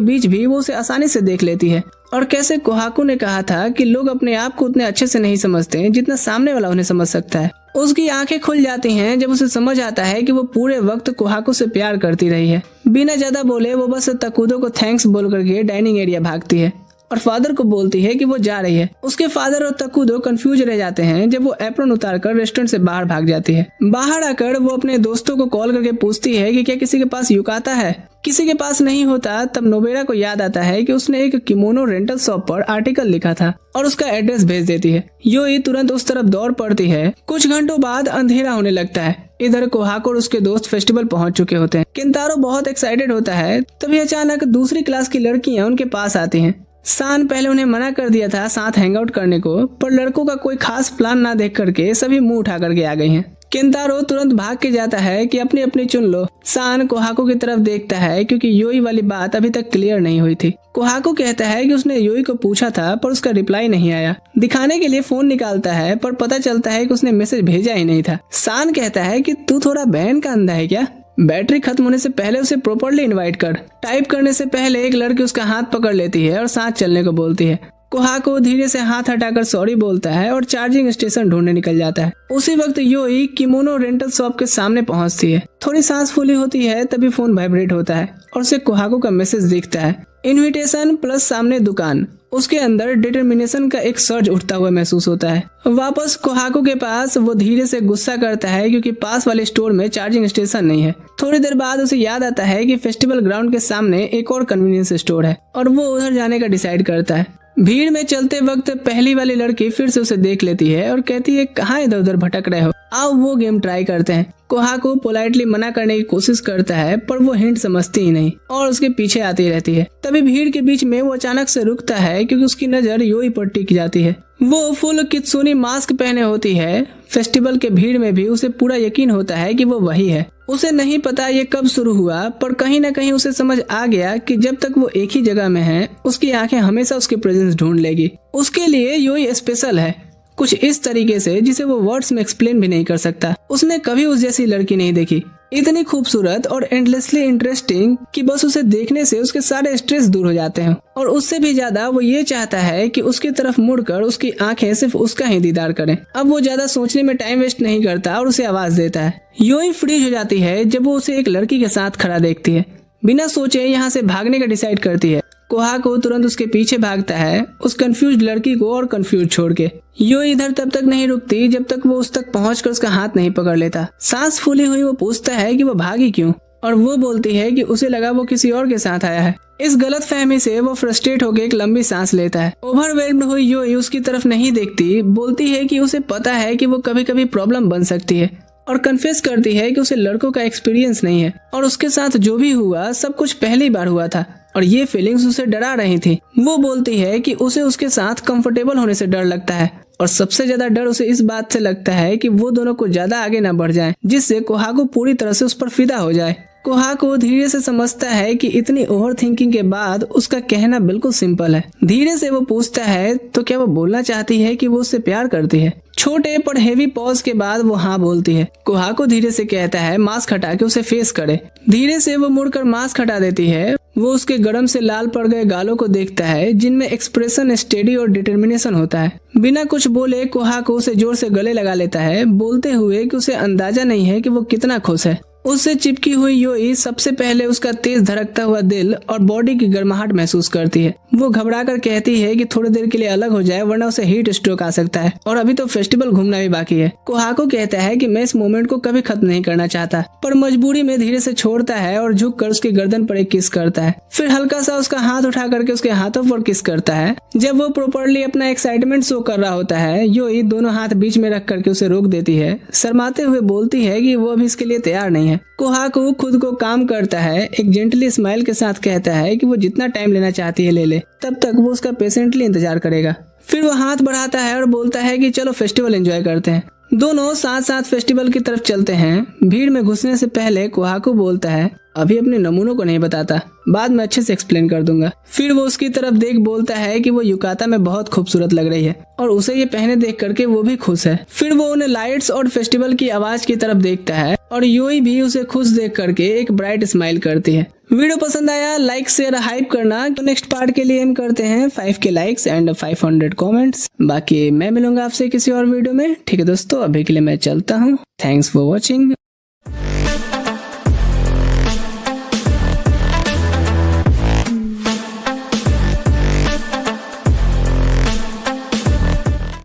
बीच भी वो उसे आसानी से देख लेती है, और कैसे कोहाको ने कहा था कि लोग अपने आप को उतने अच्छे से नहीं समझते जितना सामने वाला उन्हें समझ सकता है। उसकी आंखें खुल जाती हैं जब उसे समझ आता है कि वो पूरे वक्त कोहाको से प्यार करती रही है। बिना ज्यादा बोले वो बस तकुदो को थैंक्स बोल करके डाइनिंग एरिया भागती है और फादर को बोलती है कि वो जा रही है। उसके फादर और तकुदो कंफ्यूज रह जाते हैं जब वो एप्रन उतारकर रेस्टोरेंट से बाहर भाग जाती है। बाहर आकर वो अपने दोस्तों को कॉल करके पूछती है कि क्या किसी के पास युकाता है। किसी के पास नहीं होता। तब नोबेरा को याद आता है कि उसने एक किमोनो रेंटल शॉप पर आर्टिकल लिखा था और उसका एड्रेस भेज देती है। यूई तुरंत उस तरफ दौड़ पड़ती है। कुछ घंटों बाद अंधेरा होने लगता है। इधर कोहाको और उसके दोस्त फेस्टिवल पहुंच चुके होते हैं। केंतारो बहुत एक्साइटेड होता है। तभी अचानक दूसरी क्लास की लड़कियां उनके पास आती हैं। सान पहले उन्हें मना कर दिया था साथ हैंग आउट करने को, पर लड़कों का कोई खास प्लान ना देख करके सभी मुंह उठा करके आ गई हैं। केंतारो तुरंत भाग के जाता है कि अपनी अपनी चुन लो। सान कोहाको की तरफ देखता है क्योंकि यूई वाली बात अभी तक क्लियर नहीं हुई थी। कोहाको कहता है कि उसने यूई को पूछा था पर उसका रिप्लाई नहीं आया। दिखाने के लिए फोन निकालता है पर पता चलता है कि उसने मैसेज भेजा ही नहीं था। सान कहता है कि तू थोड़ा बहन का अंधा है क्या, बैटरी खत्म होने से पहले उसे प्रॉपर्ली इनवाइट कर। टाइप करने से पहले एक लड़की उसका हाथ पकड़ लेती है और साथ चलने को बोलती है। कोहाको धीरे से हाथ हटाकर सॉरी बोलता है और चार्जिंग स्टेशन ढूंढने निकल जाता है। उसी वक्त यूई किमोनो रेंटल शॉप के सामने पहुंचती है। थोड़ी सांस फूली होती है तभी फोन वाइब्रेट होता है और उसे कोहाको का मैसेज दिखता है, इनविटेशन प्लस सामने दुकान। उसके अंदर डिटर्मिनेशन का एक सर्ज उठता हुआ महसूस होता है। वापस कोहाको के पास वो धीरे से गुस्सा करता है क्योंकि पास वाले स्टोर में चार्जिंग स्टेशन नहीं है। थोड़ी देर बाद उसे याद आता है कि फेस्टिवल ग्राउंड के सामने एक और कन्वीनियंस स्टोर है और वो उधर जाने का डिसाइड करता है। भीड़ में चलते वक्त पहली वाली लड़की फिर से उसे देख लेती है और कहती है कहाँ इधर उधर भटक रहे हो, आओ वो गेम ट्राई करते हैं। कोहाको पोलाइटली मना करने की कोशिश करता है पर वो हिंट समझती ही नहीं और उसके पीछे आती रहती है। तभी भीड़ के बीच में वो अचानक से रुकता है क्योंकि उसकी नजर यूई पर टिक जाती है। वो फुल कित्सुनी मास्क पहने होती है। फेस्टिवल के भीड़ में भी उसे पूरा यकीन होता है कि वो वही है। उसे नहीं पता ये कब शुरू हुआ, पर कहीं ना कहीं उसे समझ आ गया कि जब तक वो एक ही जगह में है उसकी आंखें हमेशा उसकी प्रेजेंस ढूंढ लेगी। उसके लिए यूई स्पेशल है, कुछ इस तरीके से जिसे वो वर्ड्स में एक्सप्लेन भी नहीं कर सकता। उसने कभी उस जैसी लड़की नहीं देखी, इतनी खूबसूरत और एंडलेसली इंटरेस्टिंग कि बस उसे देखने से उसके सारे स्ट्रेस दूर हो जाते हैं। और उससे भी ज्यादा वो ये चाहता है कि उसकी तरफ मुड़कर उसकी आंखें सिर्फ उसका ही दीदार करें। अब वो ज्यादा सोचने में टाइम वेस्ट नहीं करता और उसे आवाज देता है। यूई फ्रीज हो जाती है जब वो उसे एक लड़की के साथ खड़ा देखती है। बिना सोचे यहाँ से भागने का डिसाइड करती है। कोहाको तुरंत उसके पीछे भागता है, उस कंफ्यूज लड़की को और कंफ्यूज छोड़ के। यूई इधर तब तक नहीं रुकती जब तक वो उस तक पहुंचकर उसका हाथ नहीं पकड़ लेता। सांस फूली हुई वो पूछता है कि वो भागी क्यों, और वो बोलती है कि उसे लगा वो किसी और के साथ आया है। इस गलत फहमी से वो फ्रस्ट्रेट होकर एक लंबी सांस लेता है। ओवरवेल्म्ड हुई यूई उसकी तरफ नहीं देखती, बोलती है कि उसे पता है कि वो कभी कभी प्रॉब्लम बन सकती है, और कन्फेस करती है कि उसे लड़कों का एक्सपीरियंस नहीं है और उसके साथ जो भी हुआ सब कुछ पहली बार हुआ था और ये फीलिंग्स उसे डरा रही थी। वो बोलती है कि उसे उसके साथ कंफर्टेबल होने से डर लगता है और सबसे ज्यादा डर उसे इस बात से लगता है कि वो दोनों को ज्यादा आगे न बढ़ जाएं, जिससे कोहाको पूरी तरह से उस पर फिदा हो जाए। कोहाको धीरे से समझता है कि इतनी ओवर थिंकिंग के बाद उसका कहना बिल्कुल सिंपल है। धीरे से वो पूछता है तो क्या वो बोलना चाहती है कि वो उससे प्यार करती है। छोटे पर हेवी पॉज के बाद वो हाँ बोलती है। कोहाको धीरे से कहता है मास्क हटा के उसे फेस करे। धीरे से वो मुड़कर मास्क हटा देती है। वो उसके गरम से लाल पड़ गए गालों को देखता है जिनमें एक्सप्रेशन स्टेडी और डिटर्मिनेशन होता है। बिना कुछ बोले कोहाको उसे जोर से गले लगा लेता है, बोलते हुए कि उसे अंदाजा नहीं है कि वो कितना खुश है। उससे चिपकी हुई यूई सबसे पहले उसका तेज धड़कता हुआ दिल और बॉडी की गर्माहट महसूस करती है। वो घबराकर कहती है कि थोड़ी देर के लिए अलग हो जाए वरना उसे हीट स्ट्रोक आ सकता है और अभी तो फेस्टिवल घूमना भी बाकी है। कोहाको कहता है कि मैं इस मोमेंट को कभी खत्म नहीं करना चाहता, पर मजबूरी में धीरे से छोड़ता है और झुककर उसकी गर्दन पर एक किस करता है। फिर हल्का सा उसका हाथ उठा करके उसके हाथों पर किस करता है। जब वो प्रॉपर्ली अपना एक्साइटमेंट शो कर रहा होता है, यूई दोनों हाथ बीच में रख करके उसे रोक देती है। शर्माते हुए बोलती है कि वो अभी इसके लिए तैयार नहीं है। कोहाको खुद को काम करता है, एक जेंटली स्माइल के साथ कहता है कि वो जितना टाइम लेना चाहती है ले ले, तब तक वो उसका पेशेंटली इंतजार करेगा। फिर वो हाथ बढ़ाता है और बोलता है कि चलो फेस्टिवल एंजॉय करते हैं। दोनों साथ साथ फेस्टिवल की तरफ चलते हैं। भीड़ में घुसने से पहले कोहाको बोलता है अभी अपने नमूनों को नहीं बताता, बाद में अच्छे से एक्सप्लेन कर दूंगा। फिर वो उसकी तरफ देख बोलता है कि वो युकाता में बहुत खूबसूरत लग रही है और उसे ये पहने देख करके वो भी खुश है। फिर वो उन्हें लाइट्स और फेस्टिवल की आवाज की तरफ देखता है और यूई भी उसे खुश देख करके एक ब्राइट स्माइल करती है। वीडियो पसंद आया लाइक शेयर हाइप करना। तो नेक्स्ट पार्ट के लिए हम करते हैं 5K लाइक्स एंड 500 कमेंट्स। बाकी मैं मिलूंगा आपसे किसी और वीडियो में। ठीक है दोस्तों, अभी के लिए मैं चलता हूँ। Thanks for watching.